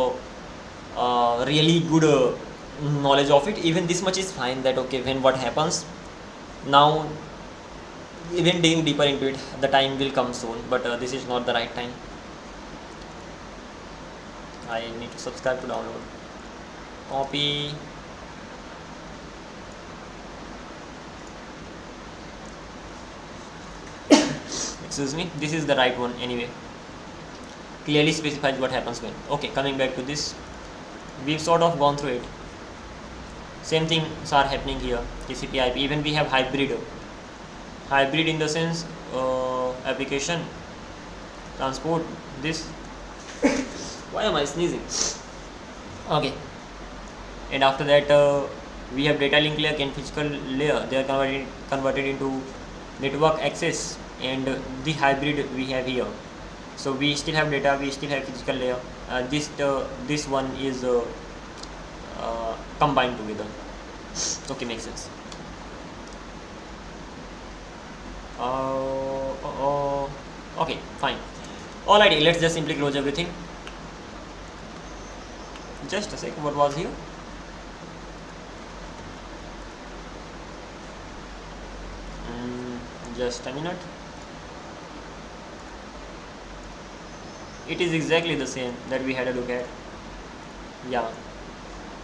really good knowledge of it. Even this much is fine, that okay, when what happens now, even digging deeper into it, the time will come soon, but this is not the right time. I need to subscribe to download. Copy. Excuse me, this is the right one anyway. Clearly specifies what happens when. Okay, coming back to this, we've sort of gone through it. Same things are happening here. TCP IP. Even we have hybrid in the sense application transport. This why am I sneezing? Okay, and after that we have data link layer and physical layer. They are converted into network access, and the hybrid we have here. So we still have data, we still have physical layer. This one is combined together. Okay, makes sense. Okay, fine. Alrighty, let's just simply close everything. Just a sec, what was here? Just a minute. It is exactly the same that we had a look at. Yeah,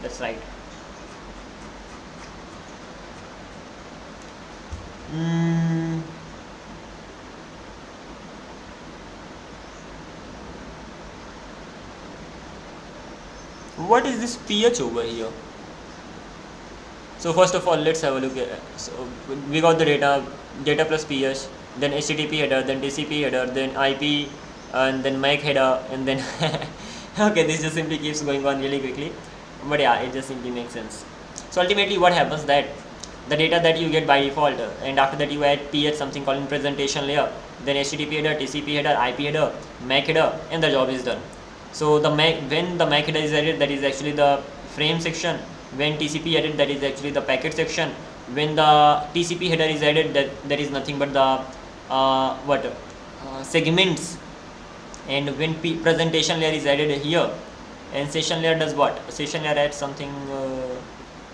that's right. What is this pH over here? So first of all, let's have a look at. So we got the data plus pH, then HTTP header, then TCP header, then IP, and then MAC header, and then okay, this just simply keeps going on really quickly, but yeah, it just simply makes sense. So ultimately, what happens that the data that you get by default, and after that you add pH, something called in presentation layer, then HTTP header, TCP header, IP header, MAC header, and the job is done. So the when the MAC header is added, that is actually the frame section. When TCP added, that is actually the packet section. When the TCP header is added, that is nothing but the segments. And when presentation layer is added here, and session layer does what? Session layer adds something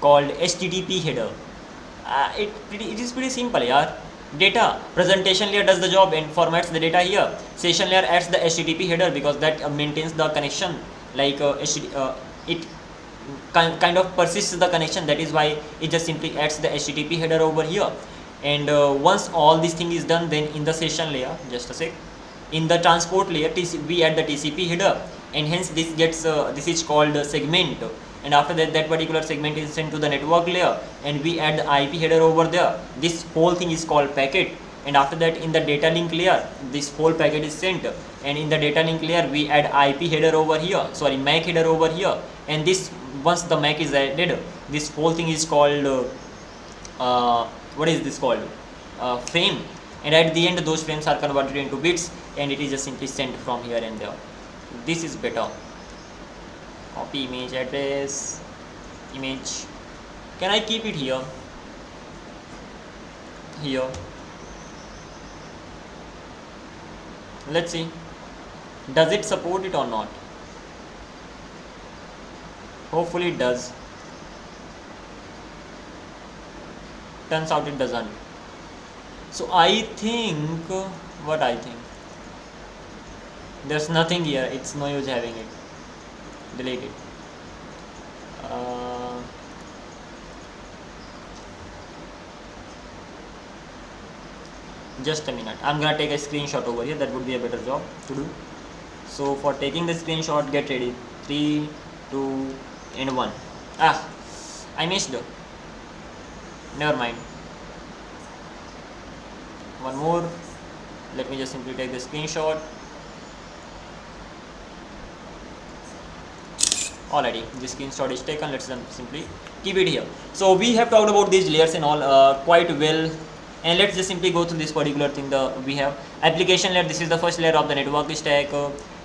called HTTP header. It is pretty simple, yeah. Data presentation layer does the job and formats the data here. Session layer adds the HTTP header because that maintains the connection, like it kind of persists the connection. That is why it just simply adds the HTTP header over here. And once all this thing is done, then in the session layer, just a sec, in the transport layer, we add the TCP header, and hence this gets this is called segment. And after that, that particular segment is sent to the network layer, and we add the IP header over there. This whole thing is called packet. And after that, in the data link layer, this whole packet is sent, and in the data link layer we add IP header over here, sorry, MAC header over here. And this, once the MAC is added, this whole thing is called what is this called? Frame. And at the end, those frames are converted into bits, and it is just simply sent from here and there. This is better. Copy image address, image. Can I keep it here? Here. Let's see. Does it support it or not? Hopefully it does. Turns out it doesn't. So I think, what I think, there's nothing here. It's no use having it. Delete it. Just a minute. I'm gonna take a screenshot over here. That would be a better job to do. So for taking the screenshot, get ready. 3, 2, and 1. I missed. Never mind. One more. Let me just simply take the screenshot. Already the screenshot is taken. Let's simply keep it here. So we have talked about these layers and all quite well, and let's just simply go through this particular thing. We have application layer. This is the first layer of the network stack,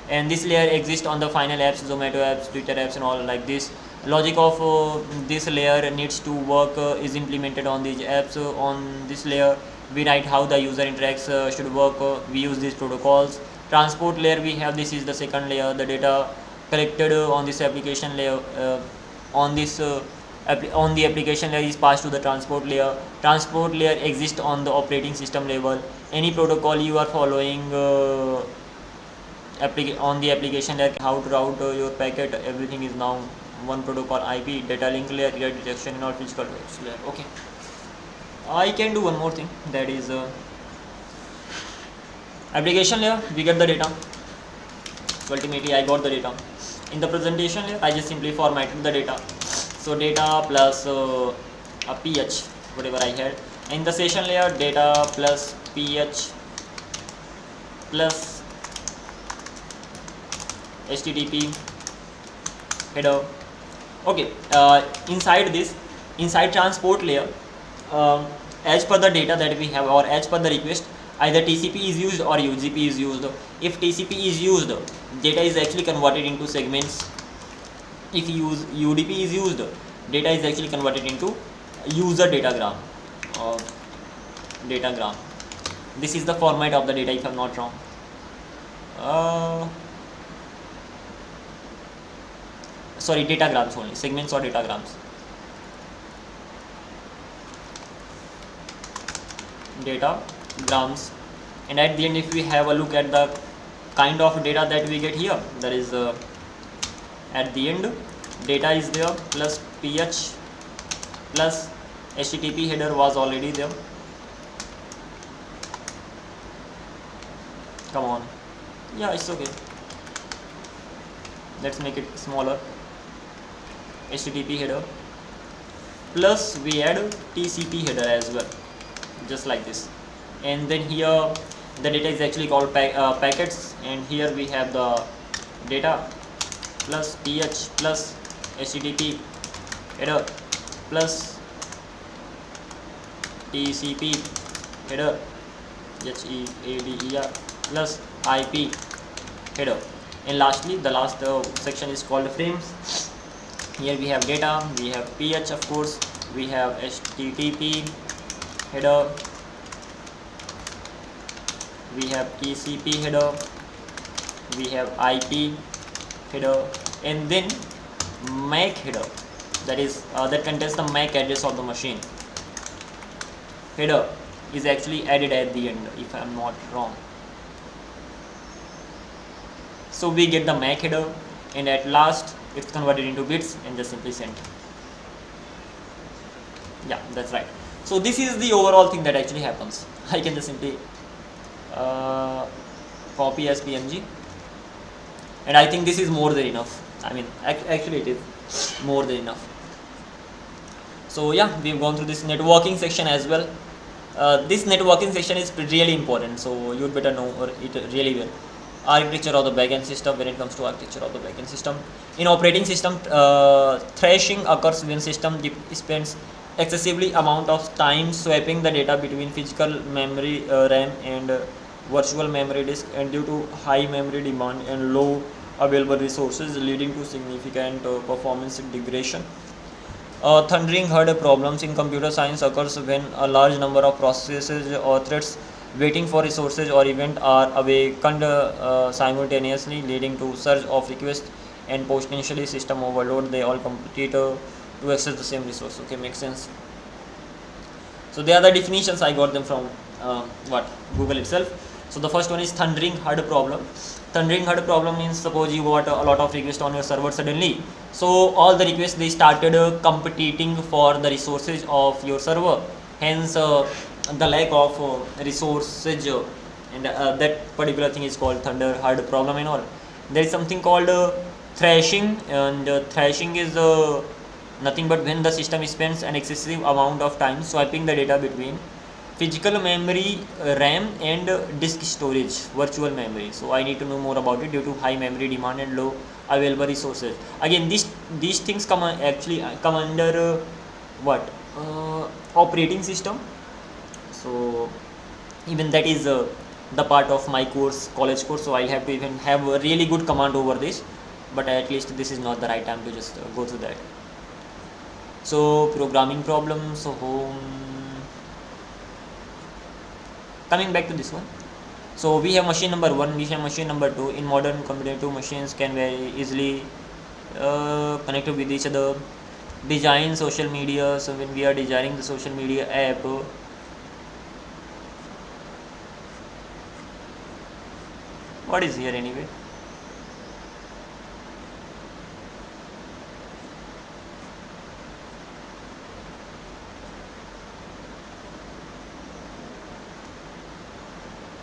and this layer exists on the final apps, Zomato apps, Twitter apps, and all like this. Logic of this layer needs to work is implemented on these apps. On this layer we write how the user interacts should work. We use these protocols. Transport layer we have, this is the second layer. The data collected on this application layer on this on the application layer is passed to the transport layer. Transport layer exists on the operating system level. Any protocol you are following on the application layer, how to route your packet, everything is now one protocol. IP, data link layer, error detection in our physical layer. Okay, I can do one more thing, that is application layer. We get the data, so ultimately I got the data. In the presentation layer I just simply formatted the data, so data plus a ph whatever I had. In the session layer, data plus ph plus http header. Okay, inside transport layer, as per the data that we have, or as per the request, either TCP is used or UDP is used. If TCP is used, data is actually converted into segments. If UDP is used, data is actually converted into user datagram. This is the format of the data, if I am not wrong. Sorry, datagrams only, segments or datagrams. Datagrams. And at the end, if we have a look at the kind of data that we get here, that is at the end, data is there plus ph plus http header was already there. Come on, yeah, it's okay, let's make it smaller. HTTP header plus we add TCP header as well, just like this. And then here the data is actually called packets, and here we have the data plus ph plus HTTP header plus TCP header HEADER plus IP header. And lastly, the last section is called frames. Here we have data, we have ph, of course, we have HTTP header, we have TCP header, we have IP header, and then MAC header, that is that contains the MAC address of the machine. Header is actually added at the end, if I am not wrong. So we get the MAC header, and at last it's converted into bits and just simply sent. Yeah, that's right. So this is the overall thing that actually happens. I can just simply copy as PNG, and I think this is more than enough. I mean, actually it is more than enough. So yeah, we've gone through this networking section as well. This networking section is really important, so you'd better know it really well. Architecture of the backend system. When it comes to architecture of the backend system, in operating system, thrashing occurs when system spends excessively amount of time swapping the data between physical memory RAM and virtual memory disk, and due to high memory demand and low available resources, leading to significant performance degradation. Thundering herd problems in computer science occurs when a large number of processes or threads waiting for resources or event are awakened simultaneously, leading to surge of requests and potentially system overload. They all compete to access the same resource. Okay, makes sense. So they are the definitions. I got them from Google itself. So the first one is thundering herd problem. Thundering herd problem means, suppose you got a lot of requests on your server suddenly, so all the requests, they started competing for the resources of your server, hence the lack of resources, and that particular thing is called thunder herd problem and all. There is something called thrashing, and thrashing is nothing but when the system spends an excessive amount of time swiping the data between physical memory RAM and disk storage, virtual memory. So I need to know more about it due to high memory demand and low available resources. Again, these things come under operating system. So even that is the part of my course, college course, so I'll have to even have a really good command over this. but at least this is not the right time to just go through that. So programming problems. So coming back to this one. So we have machine number 1, we have machine number 2. In modern competitive machines can very easily connected with each other. Design social media. So when we are designing the social media app, what is here anyway?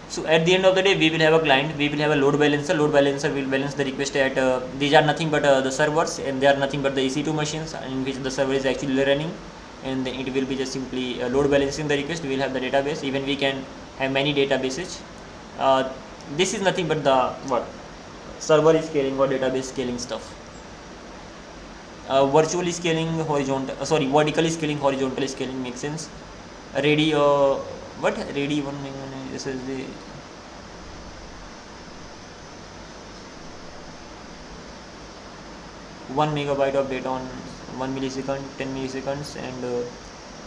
So at the end of the day, we will have a client, we will have a load balancer. Load balancer will balance the request at these are nothing but the servers, and they are nothing but the EC2 machines in which the server is actually running, and then it will be just simply load balancing the request. We will have the database. Even we can have many databases. This is nothing but the what server scaling or database scaling stuff. Virtually scaling horizontal, vertically scaling, horizontally scaling makes sense. Ready what ready one SSD 1 megabyte of data on 1 millisecond, 10 milliseconds, and the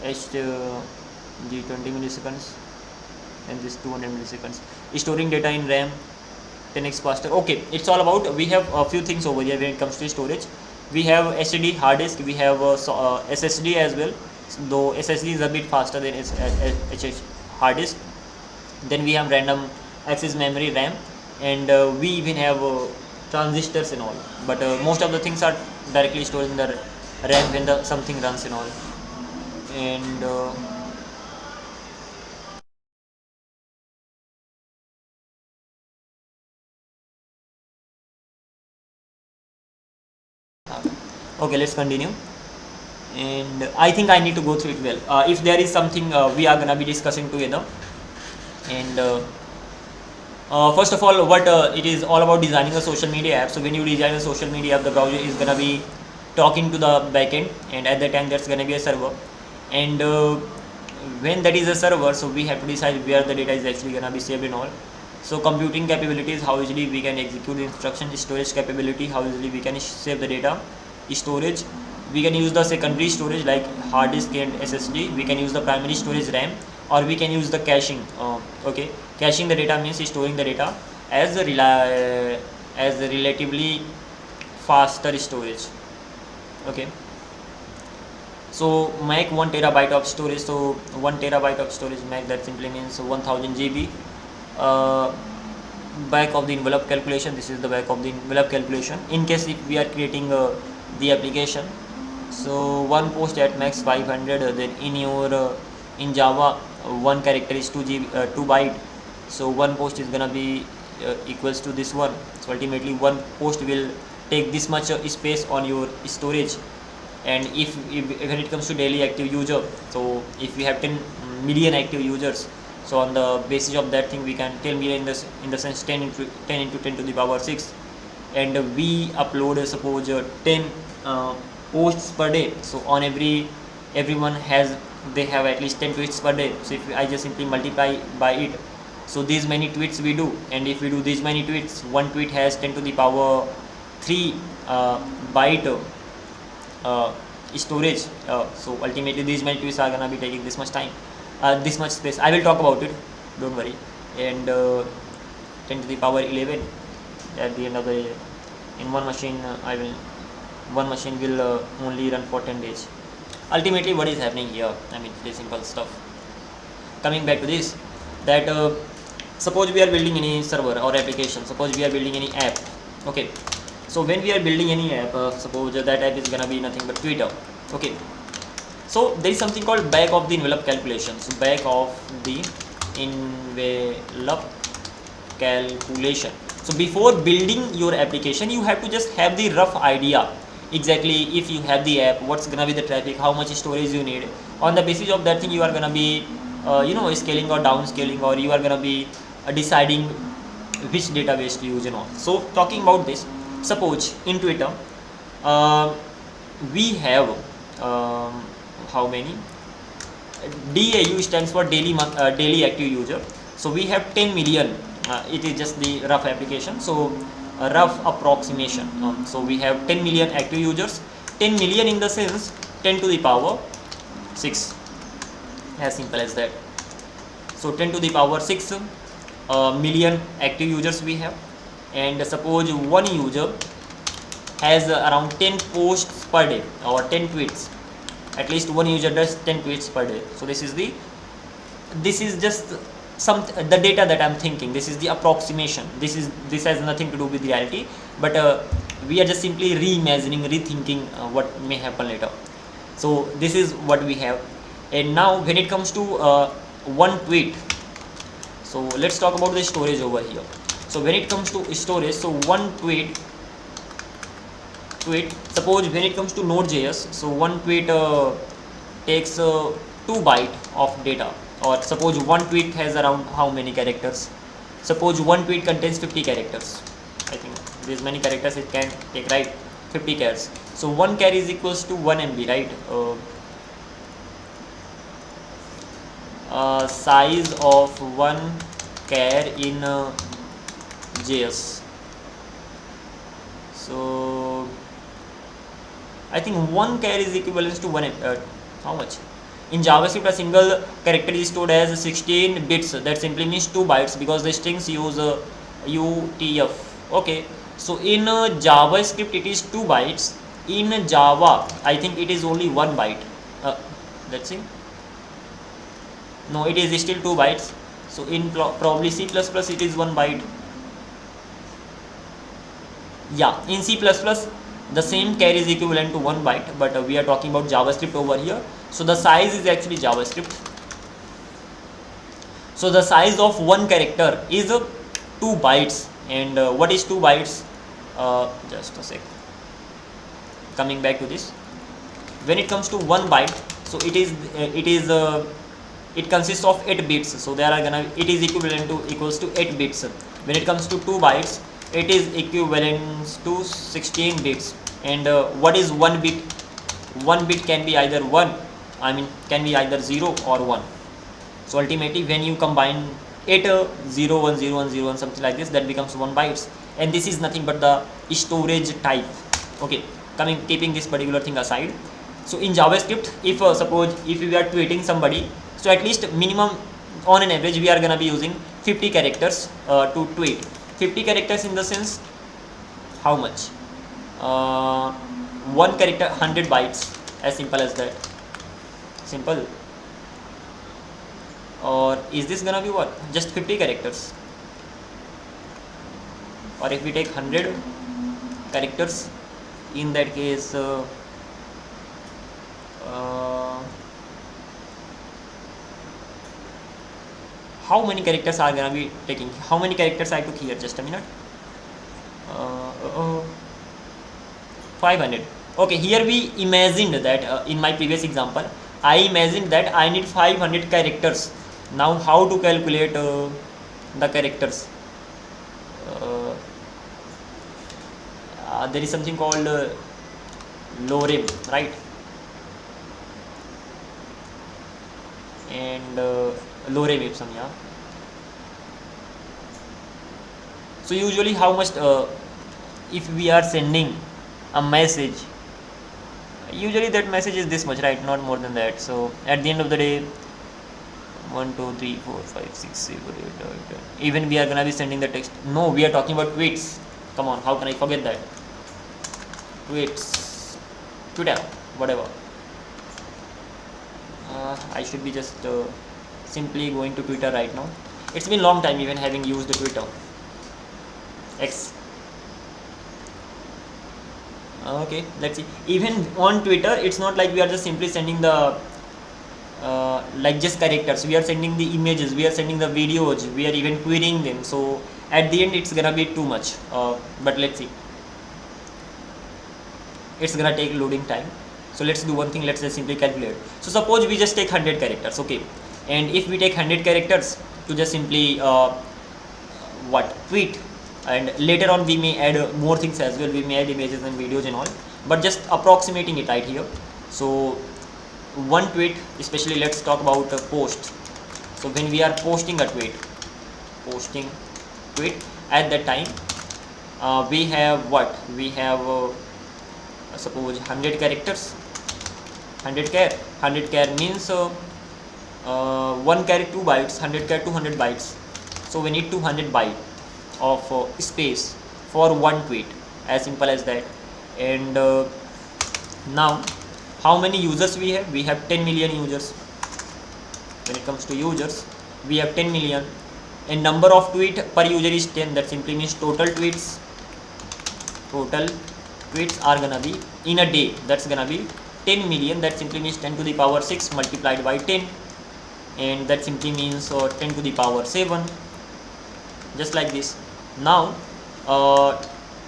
20 milliseconds, and this 200 milliseconds. Storing data in RAM 10x faster. Okay, it's all about, we have a few things over here when it comes to storage. We have SSD hard disk, we have SSD as well, though SSD is a bit faster than hard disk. Then we have random access memory RAM, and we even have transistors and all, but most of the things are directly stored in the RAM when the something runs and all. And okay, let's continue. And I think I need to go through it well. If there is something we are gonna be discussing together. And first of all, what it is all about designing a social media app. So when you design a social media app, the browser is gonna be talking to the backend, and at that time there's gonna be a server. And when that is a server, so we have to decide where the data is actually gonna be saved and all. So computing capabilities, how easily we can execute the instruction. Storage capability, how easily we can save the data. Storage, we can use the secondary storage like hard disk and SSD. We can use the primary storage RAM, or we can use the caching. Okay, caching the data means storing the data as a relatively faster storage. Okay, so make 1 terabyte of storage. So 1 terabyte of storage make, that simply means 1000 GB. Back of the envelope calculation, this is the back of the envelope calculation in case if we are creating the application. So one post at max 500, then in your in Java 1 character is 2 byte, so one post is gonna be equals to this one. So ultimately one post will take this much space on your storage. And if when it comes to daily active user, so if we have 10 million active users, so on the basis of that thing we can 10 million in the sense 10 into 10 to the power 6, and we upload suppose 10 posts per day. So on everyone they have at least 10 tweets per day. So if I just simply multiply by it, so these many tweets we do, and if we do these many tweets, one tweet has 10 to the power 3 byte storage. So ultimately these many tweets are gonna be taking this much time, this much space. I will talk about it, don't worry. And 10 to the power 11 at the end of the day. In one machine one machine will only run for 10 days. Ultimately what is happening here, I mean very simple stuff. Coming back to this, that suppose we are building any server or application, suppose we are building any app. Okay, so when we are building any app, suppose that app is gonna be nothing but Twitter. Okay, so there is something called back of the envelope calculation. So back of the envelope calculation. So before building your application, you have to just have the rough idea exactly if you have the app, what's gonna be the traffic, how much storage you need. On the basis of that thing, you are gonna be scaling or downscaling, or you are gonna be deciding which database to use and all. So talking about this, suppose in Twitter we have how many DAU stands for daily active user. So we have 10 million. It is just the rough application. So a rough approximation. So we have 10 million active users. 10 million in the sense 10 to the power 6, as simple as that. So 10 to the power 6 million active users we have, and suppose one user has around 10 posts per day or 10 tweets. At least one user does 10 tweets per day. So this is just the data that I'm thinking. This is the approximation. This has nothing to do with reality, but we are just simply reimagining, rethinking what may happen later. So this is what we have. And now when it comes to one tweet, so let's talk about the storage over here. So when it comes to storage, so one tweet, suppose when it comes to Node.js, so one tweet takes 2 bytes of data, or suppose one tweet has around how many characters? Suppose one tweet contains 50 characters. I think there's many characters it can take, right? 50 chars. So 1 char is equals to 1 MB, right? Size of 1 char in JS. So I think 1 char is equivalent to 1 how much? In JavaScript, a single character is stored as 16 bits. That simply means 2 bytes because the strings use UTF. Okay, so in JavaScript it is 2 bytes. In Java, I think it is only 1 byte. Let's see. No, it is still 2 bytes. So in probably C++ it is 1 byte. Yeah, in C++ the same char is equivalent to 1 byte, but we are talking about JavaScript over here. So the size is actually JavaScript. So the size of one character is 2 bytes. And what is 2 bytes? Just a sec. Coming back to this. When it comes to 1 byte, so it consists of 8 bits. So it is equals to 8 bits. When it comes to 2 bytes, it is equivalent to 16 bits. And what is 1 bit? 1 bit can be either 0 or 1. So ultimately when you combine 8 0 1 0 1 0 1 something like this, that becomes 1 bytes. And this is nothing but the storage type. Okay, keeping this particular thing aside, so in JavaScript, if suppose if we are tweeting somebody, so at least minimum on an average we are gonna be using 50 characters to tweet. 50 characters in the sense how much? 1 character 100 bytes, as simple as that. Simple. Or is this gonna be what? Just 50 characters? Or if we take 100 characters, in that case how many characters are gonna be taking? How many characters I took here? Just a minute. 500. Okay, here we imagined that in my previous example, I imagined that I need 500 characters. Now how to calculate the characters? There is something called lorem, right? And lorem ipsum, yeah. So usually how much if we are sending a message, usually that message is this much, right? Not more than that. So at the end of the day, 1 2 3 4 5 6 7 8 9 10, even we are gonna be sending the text. No, we are talking about tweets. Come on, how can I forget that? Tweets, Twitter, whatever. I should be just simply going to Twitter right now. It's been a long time even having used the Twitter X. Okay, let's see. Even on Twitter, it's not like we are just simply sending the like just characters. We are sending the images, we are sending the videos, we are even querying them. So at the end it's gonna be too much, but let's see. It's gonna take loading time. So let's do one thing, let's just simply calculate. So suppose we just take 100 characters, okay, and if we take 100 characters to just simply tweet, and later on we may add more things as well, we may add images and videos and all, but just approximating it right here. So one tweet, especially let's talk about a post. So when we are posting a tweet, at that time we have what? We have suppose 100 characters. 100 char means 1 carry 2 bytes, 100 carry 200 bytes. So we need 200 byte of space for one tweet, as simple as that. And now how many users we have? We have 10 million users. When it comes to users, we have 10 million, and number of tweet per user is 10. That simply means total tweets are gonna be in a day, that's gonna be 10 million. That simply means 10 to the power 6 multiplied by 10, and that simply means 10 to the power 7, just like this. Now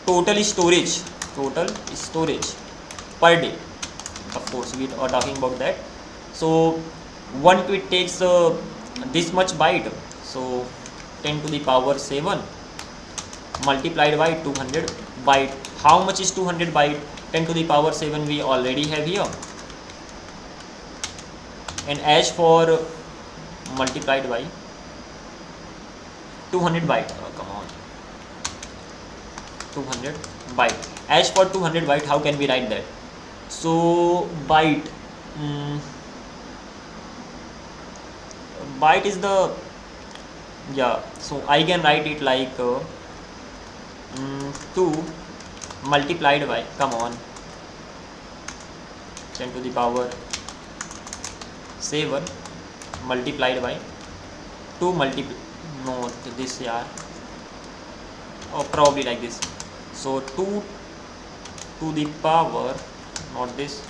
total storage per day, of course we are talking about that. So one tweet takes this much byte, so 10 to the power 7 multiplied by 200 byte. How much is 200 byte? 10 to the power 7 we already have here. And as for multiplied by 200 byte, come on, 200 byte. As for 200 byte, how can we write that? So byte, byte is the, so I can write it like 2 multiplied by, come on, 10 to the power 7 multiplied by 2 not this, or probably like this. So 2 to the power, not this,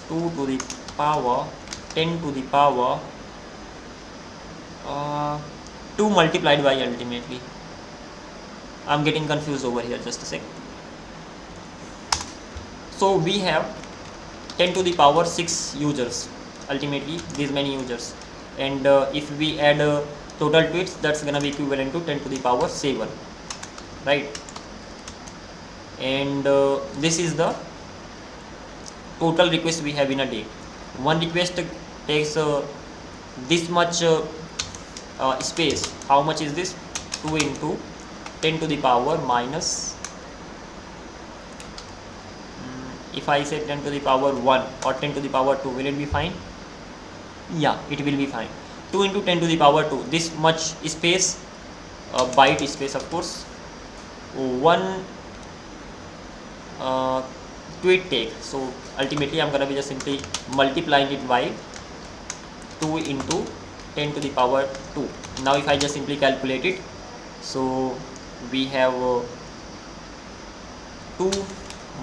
2 to the power 10 to the power 2 multiplied by, ultimately I'm getting confused over here, just a sec. So we have 10 to the power 6 users, ultimately these many users, and if we add total tweets, that's gonna be equivalent to 10 to the power 7, right? And this is the total request we have in a day. One request takes this much space. How much is this? 2 into 10 to the power minus, if I say 10 to the power 1 or 10 to the power 2, will it be fine? Yeah, it will be fine. 2 into 10 to the power 2, this much space, byte space, of course, one tweet take. So ultimately I'm gonna be just simply multiplying it by 2 into 10 to the power 2. Now if I just simply calculate it, so we have 2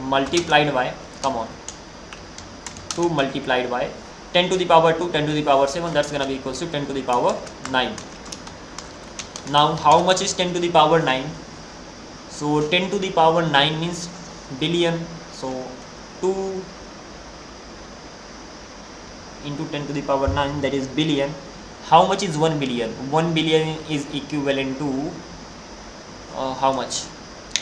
multiplied by, come on, 2 multiplied by 10 to the power 2, 10 to the power 7, that's gonna be equals to 10 to the power 9. Now how much is 10 to the power 9? So 10 to the power 9 means billion. So 2 into 10 to the power 9, that is billion. How much is 1 billion? 1 billion is equivalent to how much?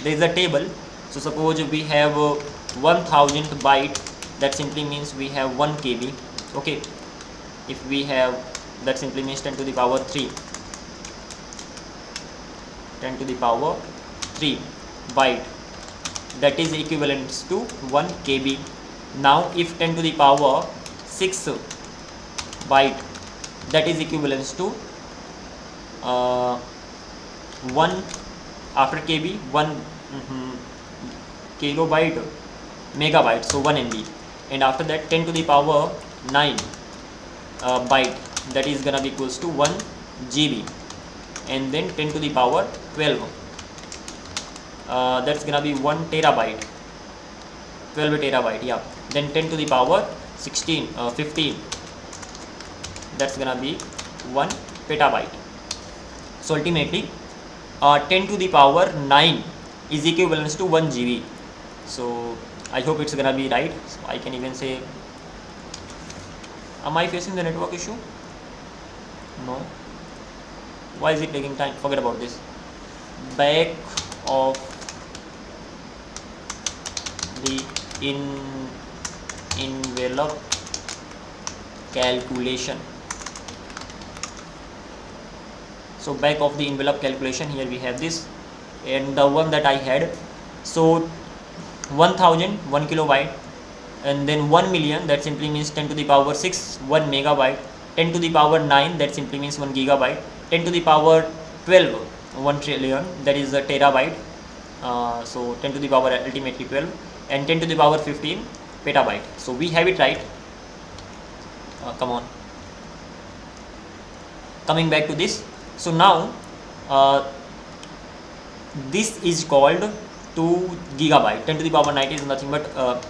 There is a table. So suppose we have 1000 byte, that simply means we have 1 KB. Okay, if we have, that simply means 10 to the power 3, 10 to the power 3 byte, that is equivalent to 1 KB. Now if 10 to the power 6 byte, that is equivalent to 1 after KB 1 kilobyte megabyte, so 1 MB, and after that 10 to the power 9 byte, that is gonna be equals to 1 GB, and then 10 to the power 12, that's gonna be 1 terabyte, 12 terabyte, yeah. Then 10 to the power 15, that's gonna be 1 petabyte. So ultimately 10 to the power 9 is equivalent to 1 GB. So I hope it's gonna be right. So I can even say, am I facing the network issue? No. Why is it taking time? Forget about this. Back of the envelope calculation. So back of the envelope calculation, here we have this. and the one that I had. So 1000 1 kilobyte, and then 1 million, that simply means 10 to the power 6 1 megabyte, 10 to the power 9, that simply means 1 gigabyte, 10 to the power 12 1 trillion, that is a terabyte. So 10 to the power ultimately 12, and 10 to the power 15 petabyte. So we have it right. Come on, coming back to this. So now this is called 2 gigabyte. 10 to the power 9 is nothing but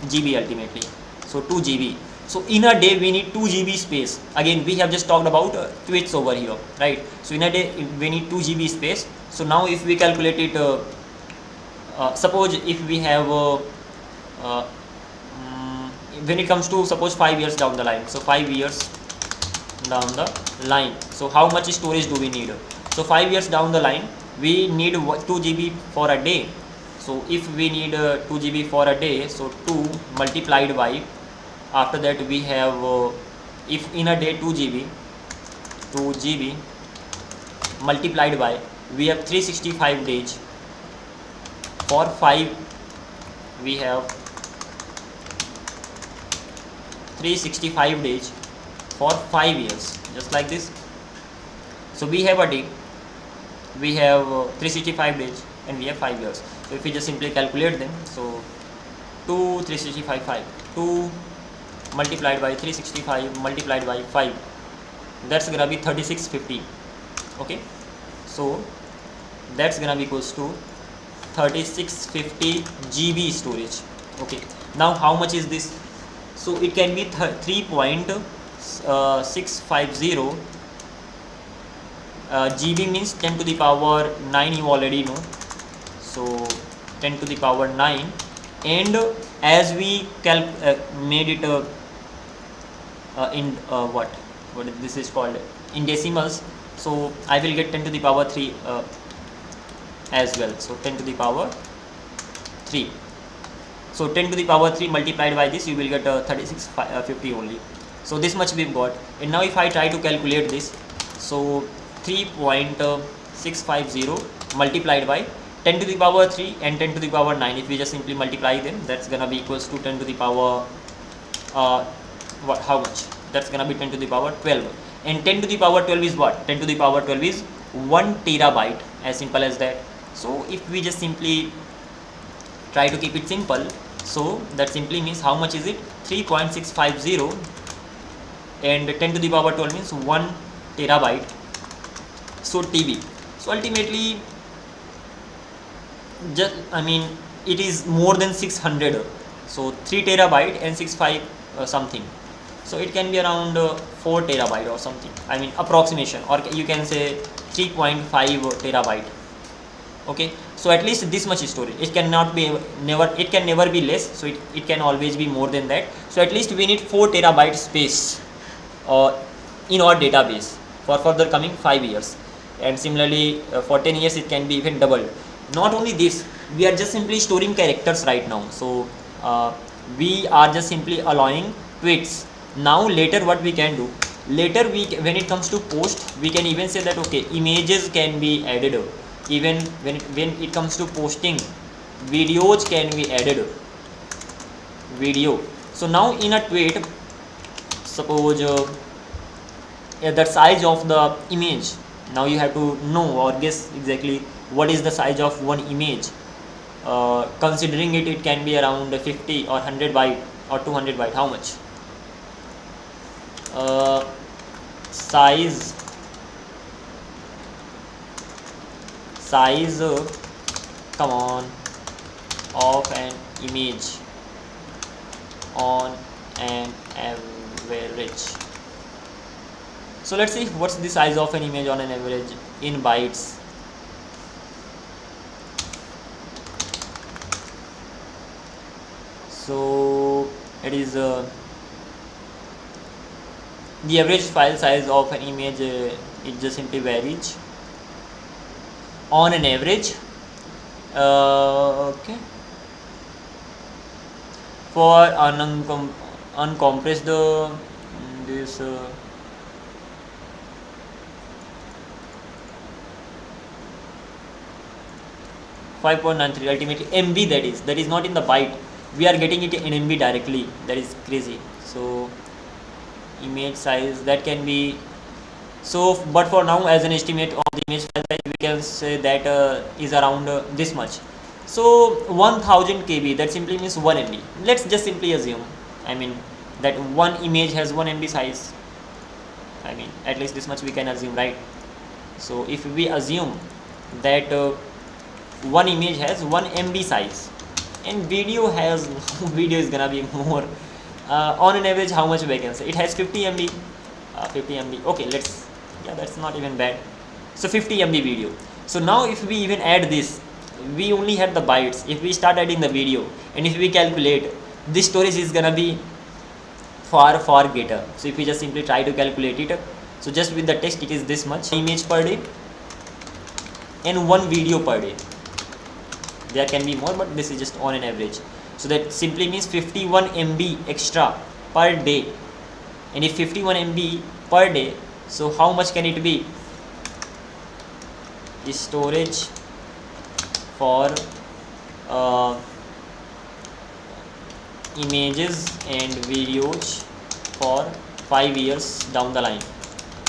GB ultimately. So 2 GB. So in a day we need 2 GB space. Again, we have just talked about tweets over here, right? So in a day we need 2 GB space. So now if we calculate it, suppose if we have when it comes to suppose 5 years down the line, so 5 years down the line, so how much storage do we need? So 5 years down the line we need 2 GB for a day. So if we need 2 GB for a day, so 2 multiplied by, after that we have if in a day 2 GB multiplied by, we have 365 days. For 5 we have 365 days for 5 years, just like this. So we have a day, we have 365 days, and we have 5 years. So if we just simply calculate them, so 2 365 5, 2 multiplied by 365 multiplied by 5, that's gonna be 3650. Okay, so that's gonna be equals to 3650 GB storage. Okay, now how much is this? So it can be 3.650 GB means 10 to the power 9, you already know. So 10 to the power 9, and as we made it in what this is called in decimals, so I will get 10 to the power 3 as well. So 10 to the power 3. So 10 to the power 3 multiplied by this, you will get 3650 only. So this much we've got. And now if I try to calculate this, so 3.650 multiplied by 10 to the power 3 and 10 to the power 9, if we just simply multiply them, that's gonna be equals to 10 to the power how much? That's gonna be 10 to the power 12. And 10 to the power 12 is what? 10 to the power 12 is 1 terabyte, as simple as that. So if we just simply try to keep it simple, so that simply means how much is it? 3.650 and 10 to the power 12 means 1 terabyte. So TB. So ultimately, just it is more than 600. So 3 terabyte and 65 something. So it can be around 4 terabyte or something. Approximation, or you can say 3.5 terabyte. Okay, so at least this much storage. It cannot be it can never be less. So it can always be more than that. So at least we need 4 terabyte space in our database for further coming 5 years, and similarly for 10 years it can be even double. Not only this, we are just simply storing characters right now. So we are just simply allowing tweets. Now later what we can do, later when it comes to post, we can even say that okay, images can be added. Even when it comes to posting, videos can be added. Video. So now in a tweet, suppose the size of the image, now you have to know or guess exactly what is the size of one image. Considering it can be around 50 or 100 byte or 200 byte. How much? Size come on, of an image on an average. So let's see what's the size of an image on an average in bytes. So it is the average file size of an image, it just simply varies on an average. Okay, for uncompressed this 5.93 ultimately MB, that is not in the byte, we are getting it in MB directly. That is crazy. So image size, that can be, so but for now as an estimate of the image file size, we can say that is around this much. So 1000 KB, that simply means 1 MB. Let's just simply assume, I mean, that one image has 1 MB size. I mean, at least this much we can assume, right? So if we assume that one image has 1 MB size and video has video is gonna be more, on an average how much we can say it has 50 MB, 50 MB. Okay, let's, yeah, that's not even bad. So 50 MB video. So now if we even add this, we only have the bytes. If we start adding the video and if we calculate, this storage is gonna be far greater. So if we just simply try to calculate it, so just with the text it is this much image per day and one video per day. There can be more, but this is just on an average. So that simply means 51 MB extra per day. And if 51 MB per day, so how much can it be? The storage for images and videos for 5 years down the line.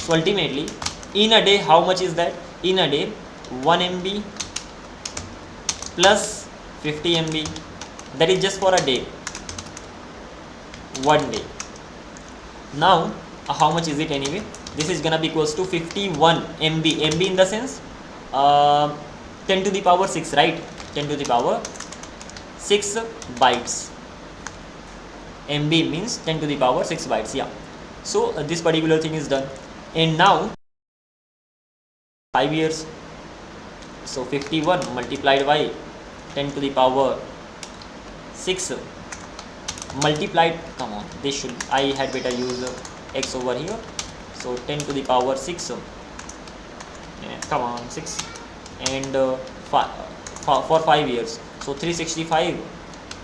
So ultimately in a day, how much is that? In a day, 1 MB plus 50 MB, that is just for a day, one day. Now how much is it anyway? This is gonna be equals to 51 MB. MB in the sense 10 to the power 6, right? 10 to the power 6 bytes. MB means 10 to the power 6 bytes. Yeah. So this particular thing is done. And now 5 years. So 51 multiplied by 10 to the power 6 multiplied, come on, this should, I had better use x over here. So 10 to the power 6, come on, 6, and for 5 years. So 365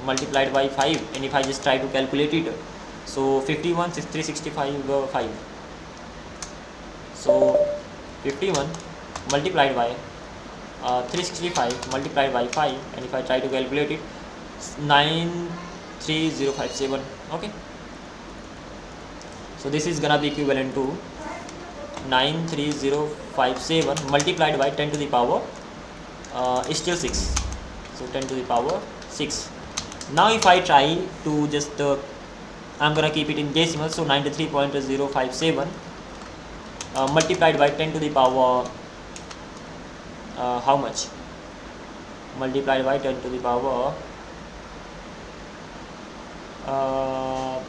multiplied by 5, and if I just try to calculate it, so 51 365 5. So 51 multiplied by 365 multiplied by 5, and if I try to calculate it, 93057. Okay, so this is gonna be equivalent to 93057 multiplied by 10 to the power is still 6. So 10 to the power 6. Now if I try to just I'm gonna keep it in decimal, so 93.057 multiplied by 10 to the power how much? Multiplied by 10 to the power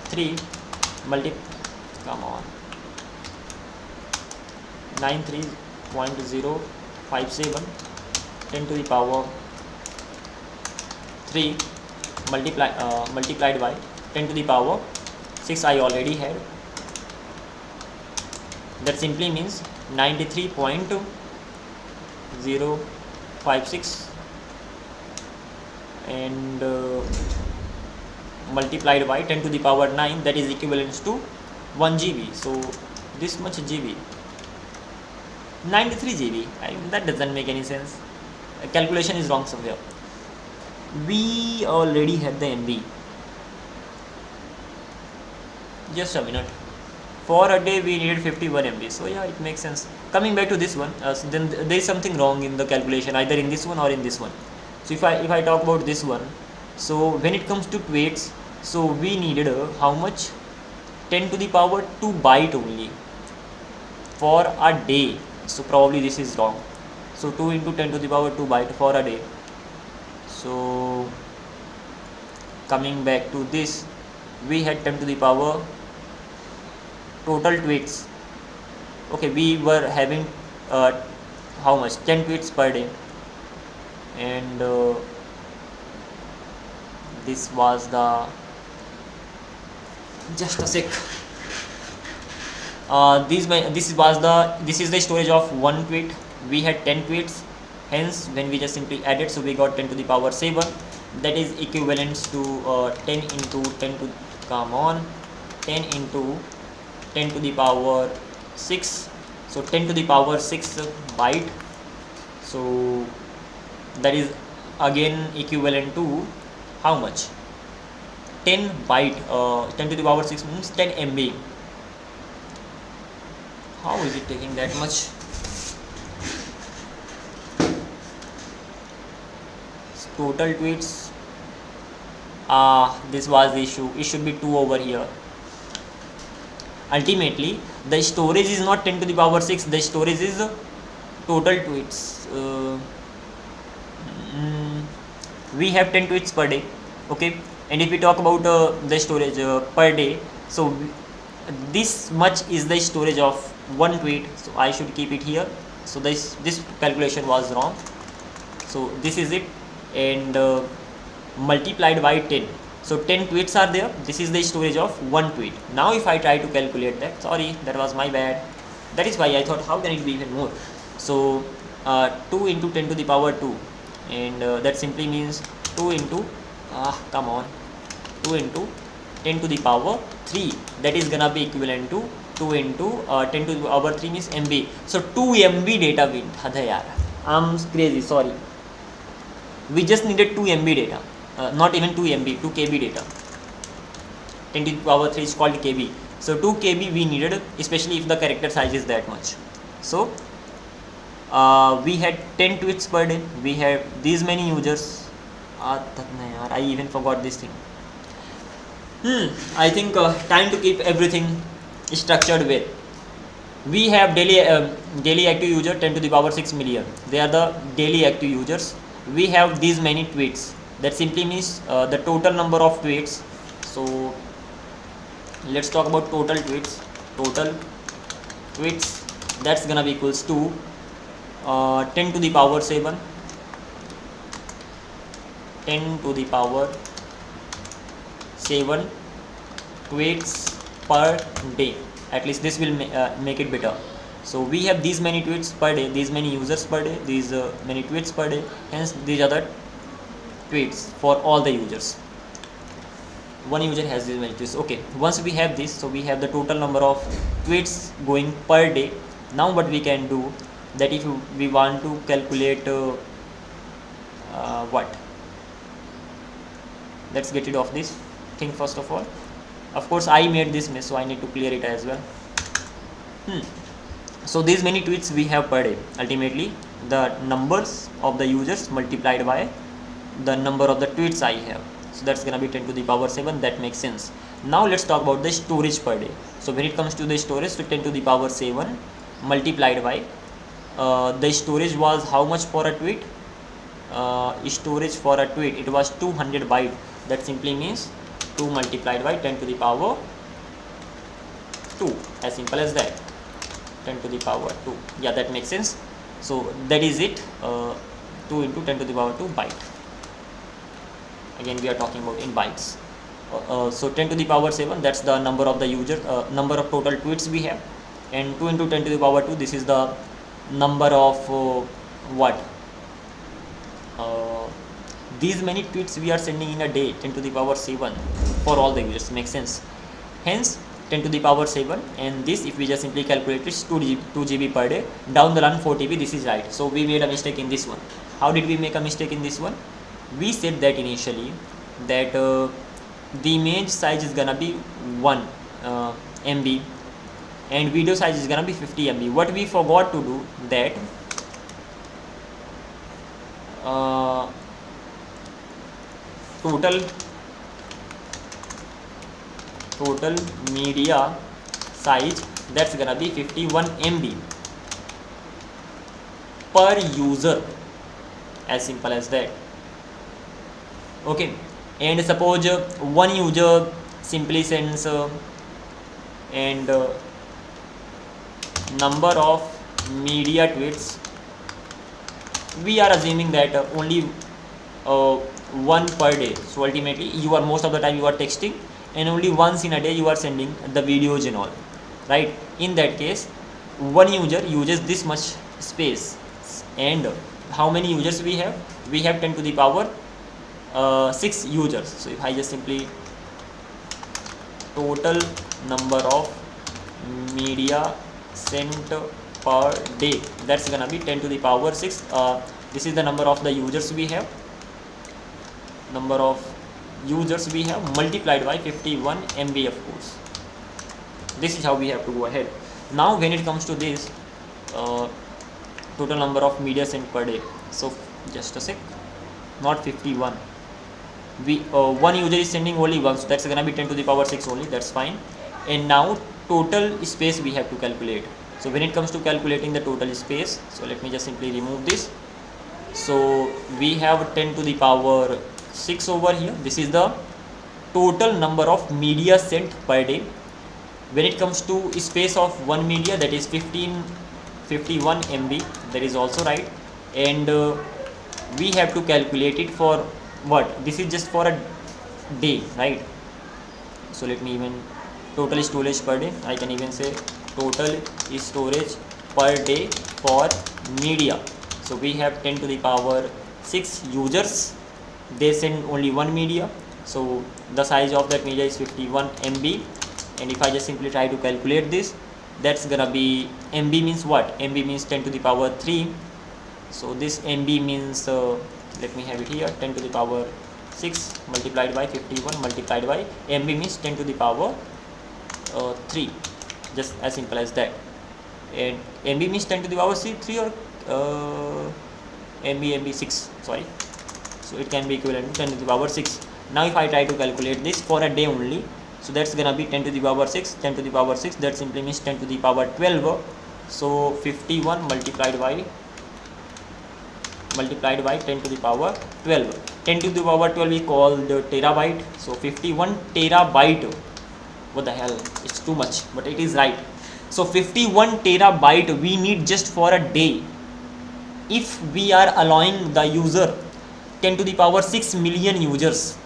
3 come on, 93.057 10 to the power 3 multiplied by 10 to the power 6 I already had. That simply means 93.056 and multiplied by 10 to the power 9, that is equivalent to 1 GB. So this much GB, 93 GB. That doesn't make any sense. Calculation is wrong somewhere. We already had the MB. Just a minute. For a day we needed 51 MB. So yeah, it makes sense. Coming back to this one, so then there is something wrong in the calculation, either in this one or in this one. So if I talk about this one, so when it comes to tweets, so we needed how much? 10 to the power 2 byte only for a day. So probably this is wrong. So 2 into 10 to the power 2 byte for a day. So coming back to this, we had 10 to the power total tweets. Okay, we were having how much? 10 tweets per day, and this was the, just a sec, this is the storage of one tweet. We had 10 tweets, hence when we just simply added, so we got 10 to the power 7, that is equivalent to 10 into 10 to, come on, 10 into 10 to the power 6, so 10 to the power 6 byte. So that is again equivalent to how much? 10 byte, 10 to the power 6 means 10 MB. How is it taking that much? Total tweets, this was the issue, it should be 2 over here. Ultimately the storage is not 10 to the power 6, the storage is total tweets. We have 10 tweets per day, okay, and if we talk about the storage per day, so this much is the storage of one tweet, so I should keep it here. So this calculation was wrong, so this is it, and multiplied by 10, so 10 tweets are there, this is the storage of one tweet. Now if I try to calculate that, sorry, that was my bad, that is why I thought how can it be even more. So 2 into 10 to the power 2, and that simply means 2 into 2 into 10 to the power 3, that is gonna be equivalent to 2 into 10 to the power 3 means MB. So 2 MB data went. Yaar, I'm crazy, sorry. We just needed 2 MB data, not even 2 MB, 2 KB data. 10 to the power 3 is called KB. So 2 KB we needed, especially if the character size is that much. So we had 10 tweets per day, we have these many users. I even forgot this thing. I think time to keep everything structured with. We have daily active user 10 to the power 6 million. They are the daily active users. We have these many tweets. That simply means the total number of tweets. So let's talk about total tweets. Total tweets, that's gonna be equals to 10 to the power 7. 10 to the power 7 tweets per day. At least this will make it better. So we have these many tweets per day, these many users per day, these many tweets per day, hence these are the tweets for all the users. One user has these many tweets. Okay, once we have this, so we have the total number of tweets going per day. Now what we can do, that if we want to calculate what, let's get rid of this thing first of all. Of course I made this mess, so I need to clear it as well. So these many tweets we have per day, ultimately the numbers of the users multiplied by the number of the tweets I have, so that's gonna be 10 to the power 7. That makes sense. Now let's talk about the storage per day. So when it comes to the storage, so 10 to the power 7 multiplied by the storage was how much for a tweet? Storage for a tweet, it was 200 byte. That simply means 2 multiplied by 10 to the power 2, as simple as that. 10 to the power 2, yeah, that makes sense. So that is it, 2 into 10 to the power 2 byte. Again we are talking about in bytes. So 10 to the power 7, that's the number of the user, number of total tweets we have, and 2 into 10 to the power 2, this is the number of these many tweets we are sending in a day, 10 to the power 7 for all the users. Makes sense. Hence 10 to the power 7, and this if we just simply calculate it, 2 GB per day, down the line 4 TB. This is right. So we made a mistake in this one. How did we make a mistake in this one? We said that initially that the image size is gonna be 1 MB and video size is gonna be 50 MB. What we forgot to do, that total media size, that's gonna be 51 MB per user, as simple as that. Okay, and suppose one user simply sends and number of media tweets, we are assuming that only one per day. So ultimately you are, most of the time you are texting, and only once in a day you are sending the videos and all, right? In that case, one user uses this much space. And how many users we have? We have 10 to the power 6 users. So if I just simply total number of media sent per day, that's gonna be 10 to the power 6. This is the number of the users we have, number of users we have multiplied by 51 MB, of course. This is how we have to go ahead. Now when it comes to this total number of media sent per day, so just a sec, not 51, we one user is sending only once, so that's gonna be 10 to the power 6 only, that's fine. And now total space we have to calculate. So when it comes to calculating the total space, so let me just simply remove this. So we have 10 to the power 6 over here. This is the total number of media sent per day. When it comes to space of one media, that is 51 MB, that is also right. And we have to calculate it for what? This is just for a day, right? So let me even total storage per day, I can even say total storage per day for media. So we have 10 to the power 6 users, they send only one media, so the size of that media is 51 MB. And if I just simply try to calculate this, that's gonna be, MB means what? MB means 10 to the power 3. So this MB means, let me have it here, 10 to the power 6 multiplied by 51 multiplied by MB means 10 to the power 3, just as simple as that. And MB means 10 to the power 3 or MB 6, sorry. So it can be equivalent to 10 to the power 6. Now if I try to calculate this for a day only, so that's gonna be 10 to the power 6, 10 to the power 6, that simply means 10 to the power 12. So 51 multiplied by 10 to the power 12. 10 to the power 12 is called terabyte. So 51 terabyte, what the hell, it's too much, but it is right. So 51 terabyte we need just for a day. If we are allowing the user 10 to the power 6 million users,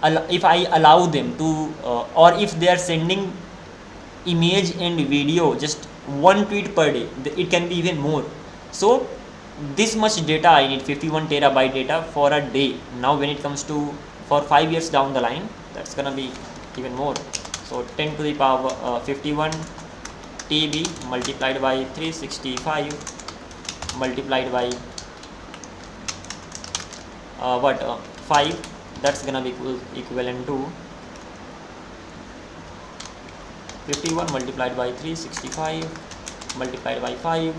if I allow them to or if they are sending image and video just one tweet per day, it can be even more. So this much data I need, 51 terabyte data for a day. Now when it comes to for 5 years down the line, that's gonna be even more. So 10 to the power 51 TB multiplied by 365 multiplied by 5, that's gonna be equivalent to 51 multiplied by 365 multiplied by 5,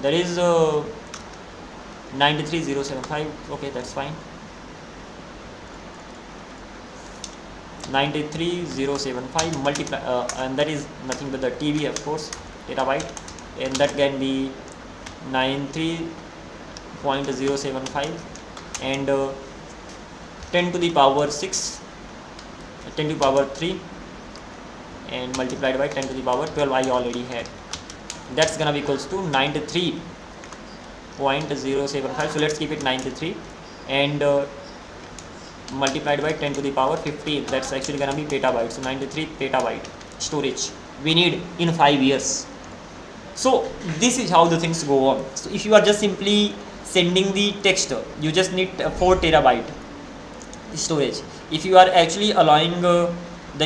that is 93075. okay, that's fine. 93075 multiply and that is nothing but the TB, of course, terabyte, and that can be 93.075 and 10 to the power 6, 10 to the power 3 and multiplied by 10 to the power 12 I already had. That's gonna be equals to 93.075. so let's keep it 93 and multiplied by 10 to the power 15, that's actually gonna be petabyte. So 93 petabyte storage we need in 5 years. So this is how the things go on. So if you are just simply sending the text, you just need 4 terabyte storage. If you are actually allowing the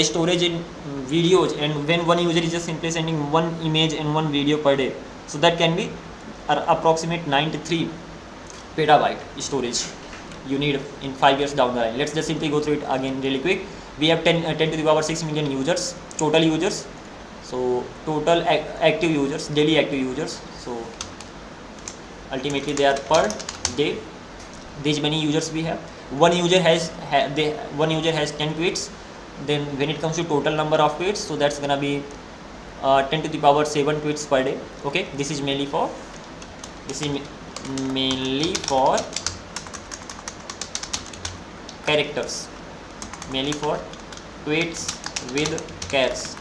storage in videos, and when one user is just simply sending one image and one video per day, so that can be approximate 93 petabyte storage you need in 5 years down the line. Let's just simply go through it again really quick. We have 10 to the power 6 million users, total users. So total active users, daily active users. So ultimately they are per day. These many users we have. One user has 10 tweets. Then when it comes to total number of tweets, so that's gonna be 10 to the power 7 tweets per day. Okay, this is mainly for characters, mainly for tweets with chars.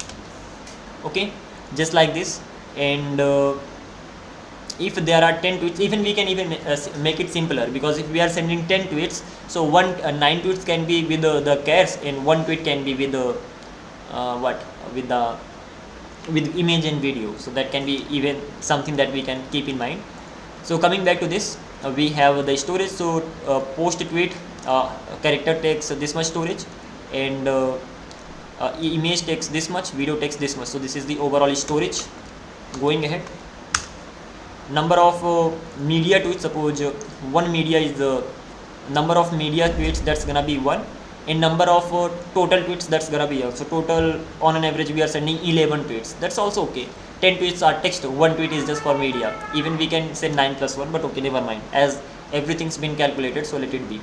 Okay, just like this. And if there are 10 tweets, even we can even make it simpler, because if we are sending 10 tweets, so 9 tweets can be with the chars and 1 tweet can be with with image and video. So that can be even something that we can keep in mind. So coming back to this, we have the storage. So post tweet character takes this much storage, and image takes this much, video takes this much. So this is the overall storage. Going ahead, number of media tweets. Suppose one media is number of media tweets, that's gonna be 1, and number of total tweets, that's gonna be so total on an average we are sending 11 tweets. That's also okay. 10 tweets are text, 1 tweet is just for media. Even we can say 9 plus 1, but okay, never mind, as everything's been calculated, so let it be.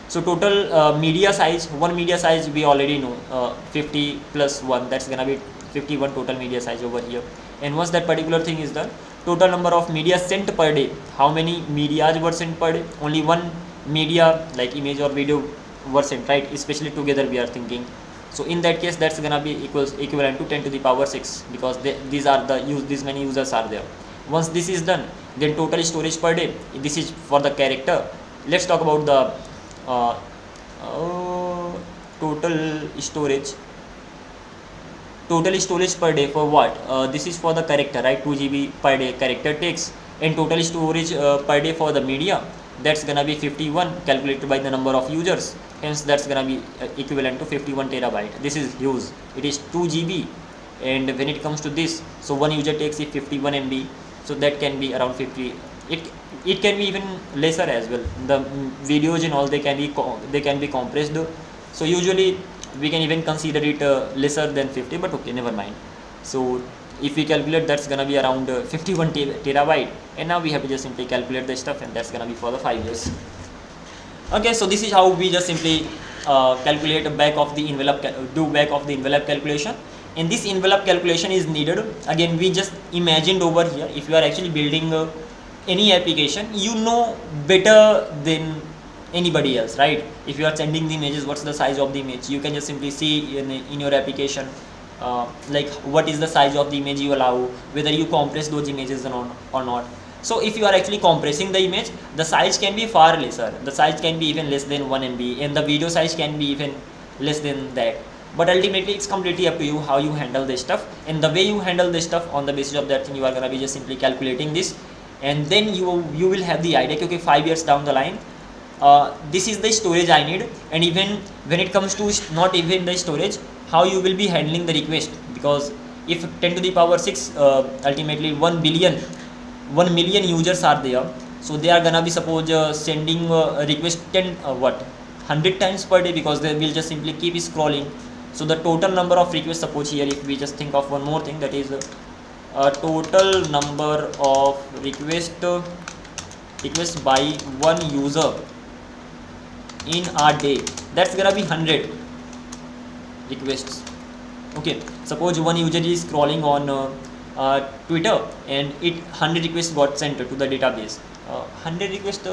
So total media size, one media size we already know, 50 plus 1, that's gonna be 51 total media size over here. And once that particular thing is done, total number of media sent per day, how many medias were sent per day? Only one media like image or video were sent, right? Especially together we are thinking. So in that case, that's gonna be equivalent to 10 to the power 6, because these are the these many users are there. Once this is done, then total storage per day, this is for the character. Let's talk about the total storage per day for what? This is for the character, right? 2 GB per day character takes, and total storage per day for the media, that's gonna be 51 calculated by the number of users. Hence that's gonna be equivalent to 51 terabyte. This is huge. It is 2 GB, and when it comes to this, so one user takes 51 MB, so that can be around 50. It can be even lesser as well. The videos and all, they can be compressed. So usually we can even consider it lesser than 50, but okay, never mind. So if we calculate, that's gonna be around 51 terabyte, and now we have to just simply calculate the stuff, and that's gonna be for the 5 years. Okay, so this is how we just simply calculate back of the envelope, do back of the envelope calculation. And this envelope calculation is needed. Again, we just imagined over here, if you are actually building any application, you know better than anybody else, right? If you are sending the images, what's the size of the image, you can just simply see in your application, like what is the size of the image you allow, whether you compress those images or not. So if you are actually compressing the image, the size can be far lesser. The size can be even less than 1 MB, and the video size can be even less than that. But ultimately, it's completely up to you how you handle this stuff, and the way you handle this stuff, on the basis of that thing, you are gonna be just simply calculating this, and then you will have the idea, okay, 5 years down the line, this is the storage I need. And even when it comes to not even the storage, how you will be handling the request, because if 10 to the power 6, ultimately 1 million users are there, so they are gonna be suppose sending a request 100 times per day, because they will just simply keep scrolling. So the total number of requests, suppose here, if we just think of one more thing, that is total number of requests by one user in a day, that's gonna be 100 requests. Okay, suppose one user is scrolling on Twitter, and 100 requests got sent to the database. 100 requests,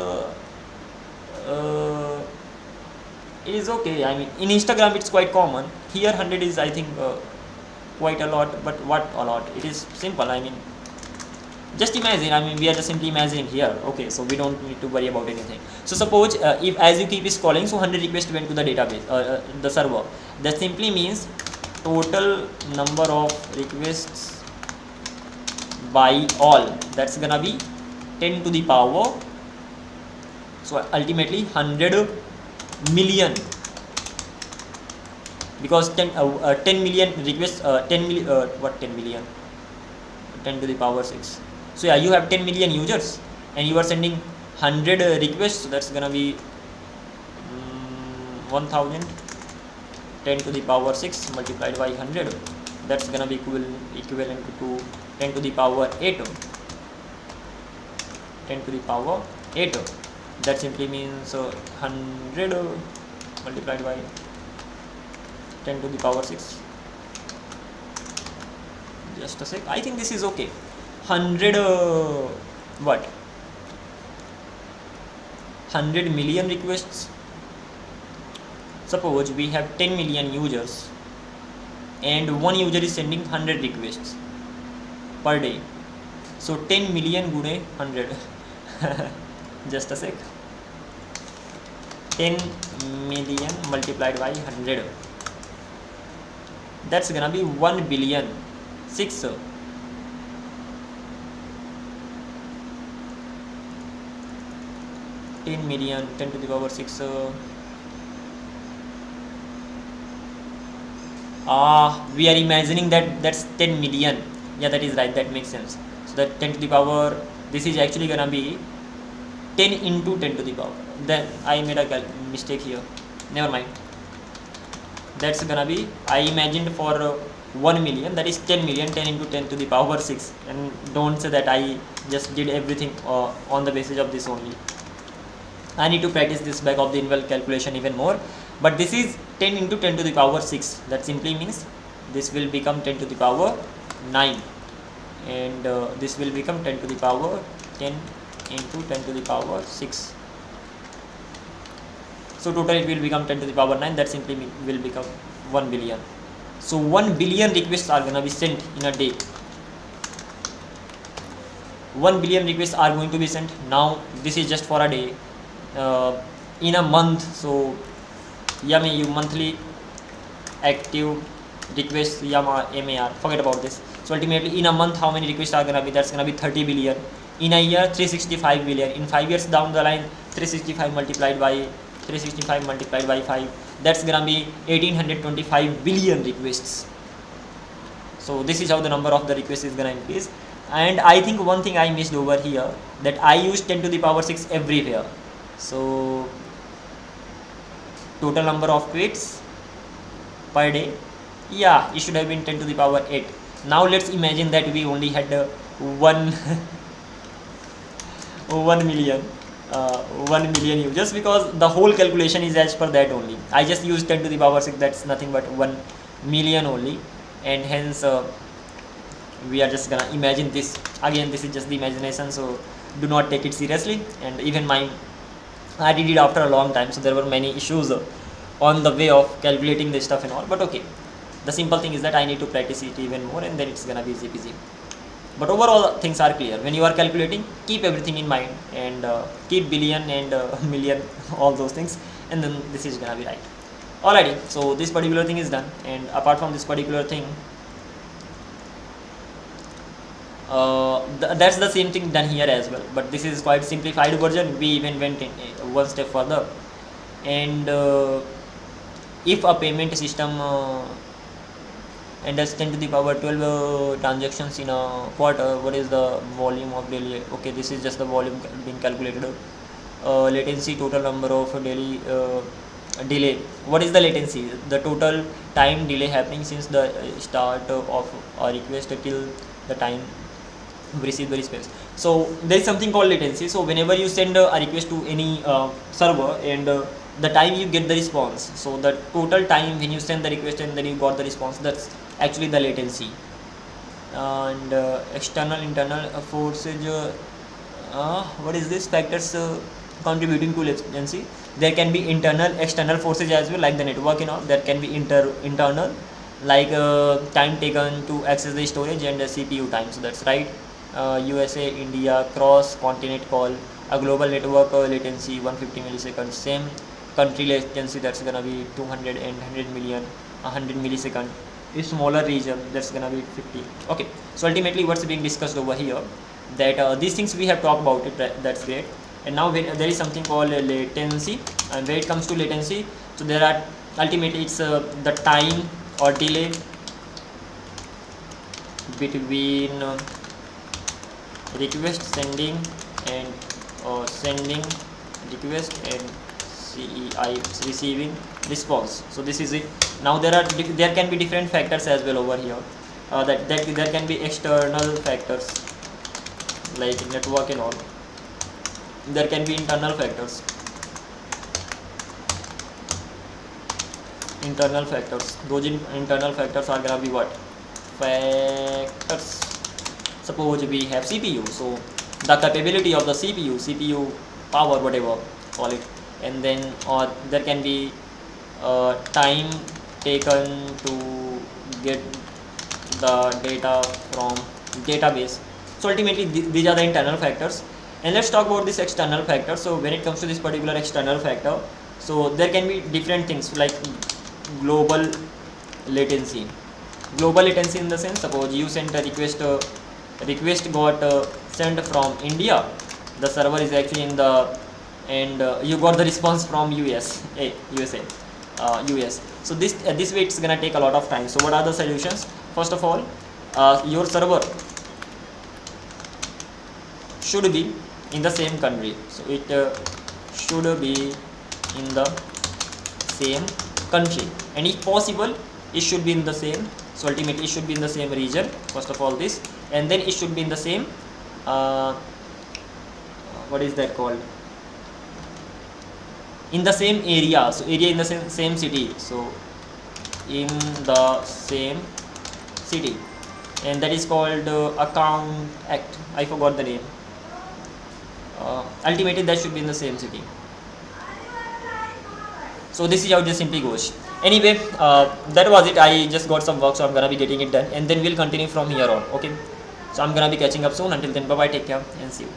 it is okay. I mean, in Instagram it's quite common. Here 100 is, I think, quite a lot. But what a lot? It is simple. I mean, just imagine. I mean, we are just simply imagining here. Okay, so we don't need to worry about anything. So suppose if as you keep scrolling, so 100 requests went to the database, the server. That simply means total number of requests by all, that's gonna be 10 to the power, so ultimately 100 million, because 10 million requests, 10 million, 10 to the power 6. So yeah, you have 10 million users, and you are sending 100 requests, so that's gonna be 1000, 10 to the power 6 multiplied by 100, that's gonna be equivalent to 10 to the power 8. 10 to the power 8. That simply means 100 multiplied by 10 to the power 6. Just a sec. I think this is okay. 100 100 million requests. Suppose we have 10 million users, and one user is sending 100 requests per day. So 10 million gune 100. Just a sec. 10 million multiplied by 100. That's gonna be 1 billion 6. 10 million 10 to the power 6. We are imagining that that's 10 million. Yeah, that is right. That makes sense. So that 10 to the power, this is actually gonna be 10 into 10 to the power. Then I made a mistake here, never mind. That's gonna be, I imagined for 1 million, that is 10 million, 10 into 10 to the power 6. And don't say that I just did everything on the basis of this only. I need to practice this back of the envelope calculation even more. But this is 10 into 10 to the power 6. That simply means this will become 10 to the power 9. And this will become 10 to the power 10 into 10 to the power 6. So total it will become 10 to the power 9. That simply will become 1 billion. So 1 billion requests are gonna be sent in a day. 1 billion requests are going to be sent. Now this is just for a day. In a month, so you monthly active requests, MAR, forget about this. So ultimately in a month, how many requests are gonna be? That's gonna be 30 billion. In a year, 365 billion. In 5 years down the line, 365 multiplied by 5, that's gonna be 1825 billion requests. So this is how the number of the requests is gonna increase. And I think one thing I missed over here, that I use 10 to the power 6 everywhere. So total number of tweets per day, yeah, it should have been 10 to the power 8. Now let's imagine that we only had 1 million users, because the whole calculation is as per that only. I just used 10 to the power 6, that's nothing but 1 million only, and hence we are just gonna imagine this. Again, this is just the imagination, so do not take it seriously. And even I did it after a long time, so there were many issues on the way of calculating this stuff and all, but okay, the simple thing is that I need to practice it even more, and then it's gonna be easy peasy. But overall things are clear. When you are calculating, keep everything in mind, and keep billion and million, all those things, and then this is gonna be right. Alrighty, so this particular thing is done. And apart from this particular thing, that's the same thing done here as well, but this is quite simplified version. We even went in one step further. And if a payment system and does 10 to the power 12 transactions in a quarter, what is the volume of daily? Okay, this is just the volume being calculated. Latency, total number of daily delay. What is the latency? The total time delay happening since the start of a request till the time we receive the response. So there is something called latency. So whenever you send a request to any server, and the time you get the response, so the total time when you send the request and then you got the response, that's actually the latency. And external internal forces, what is this? Factors contributing to latency. There can be internal external forces as well, like the network and all. There can be internal, like time taken to access the storage and CPU time. So that's right. USA, India, cross continent call, a global network latency 150 milliseconds. Same country latency, that's gonna be 200 and 100 million, 100 millisecond. A smaller region, that's gonna be 50. Okay, so ultimately what's being discussed over here, that these things we have talked about it, that's great. And now there is something called latency. And when it comes to latency, so there are ultimately it's the time or delay between request sending and sending request and CEI receiving response. So this is it. Now there can be different factors as well over here. That there can be external factors like network and all. There can be internal factors. Those internal factors are gonna be what? Factors. Suppose we have CPU, so the capability of the CPU power, whatever call it, and then there can be time taken to get the data from database. So ultimately these are the internal factors. And let's talk about this external factor. So when it comes to this particular external factor, so there can be different things like global latency. Global latency in the sense, suppose you sent a request got sent from India, the server is actually in the, and you got the response from US. So this way it's gonna take a lot of time. So what are the solutions? First of all, your server should be in the same country. So it should be in the same country, and if possible it should be in the same, so ultimately it should be in the same region, first of all this, and then it should be in the same what is that called, in the same area, so area in the same city, so in the same city, and that is called account act, I forgot the name. Ultimately that should be in the same city. So this is how it just simply goes. Anyway, that was it. I just got some work, so I'm gonna be getting it done, and then we'll continue from here on. Okay, so I'm gonna be catching up soon. Until then, bye bye, take care, and see you.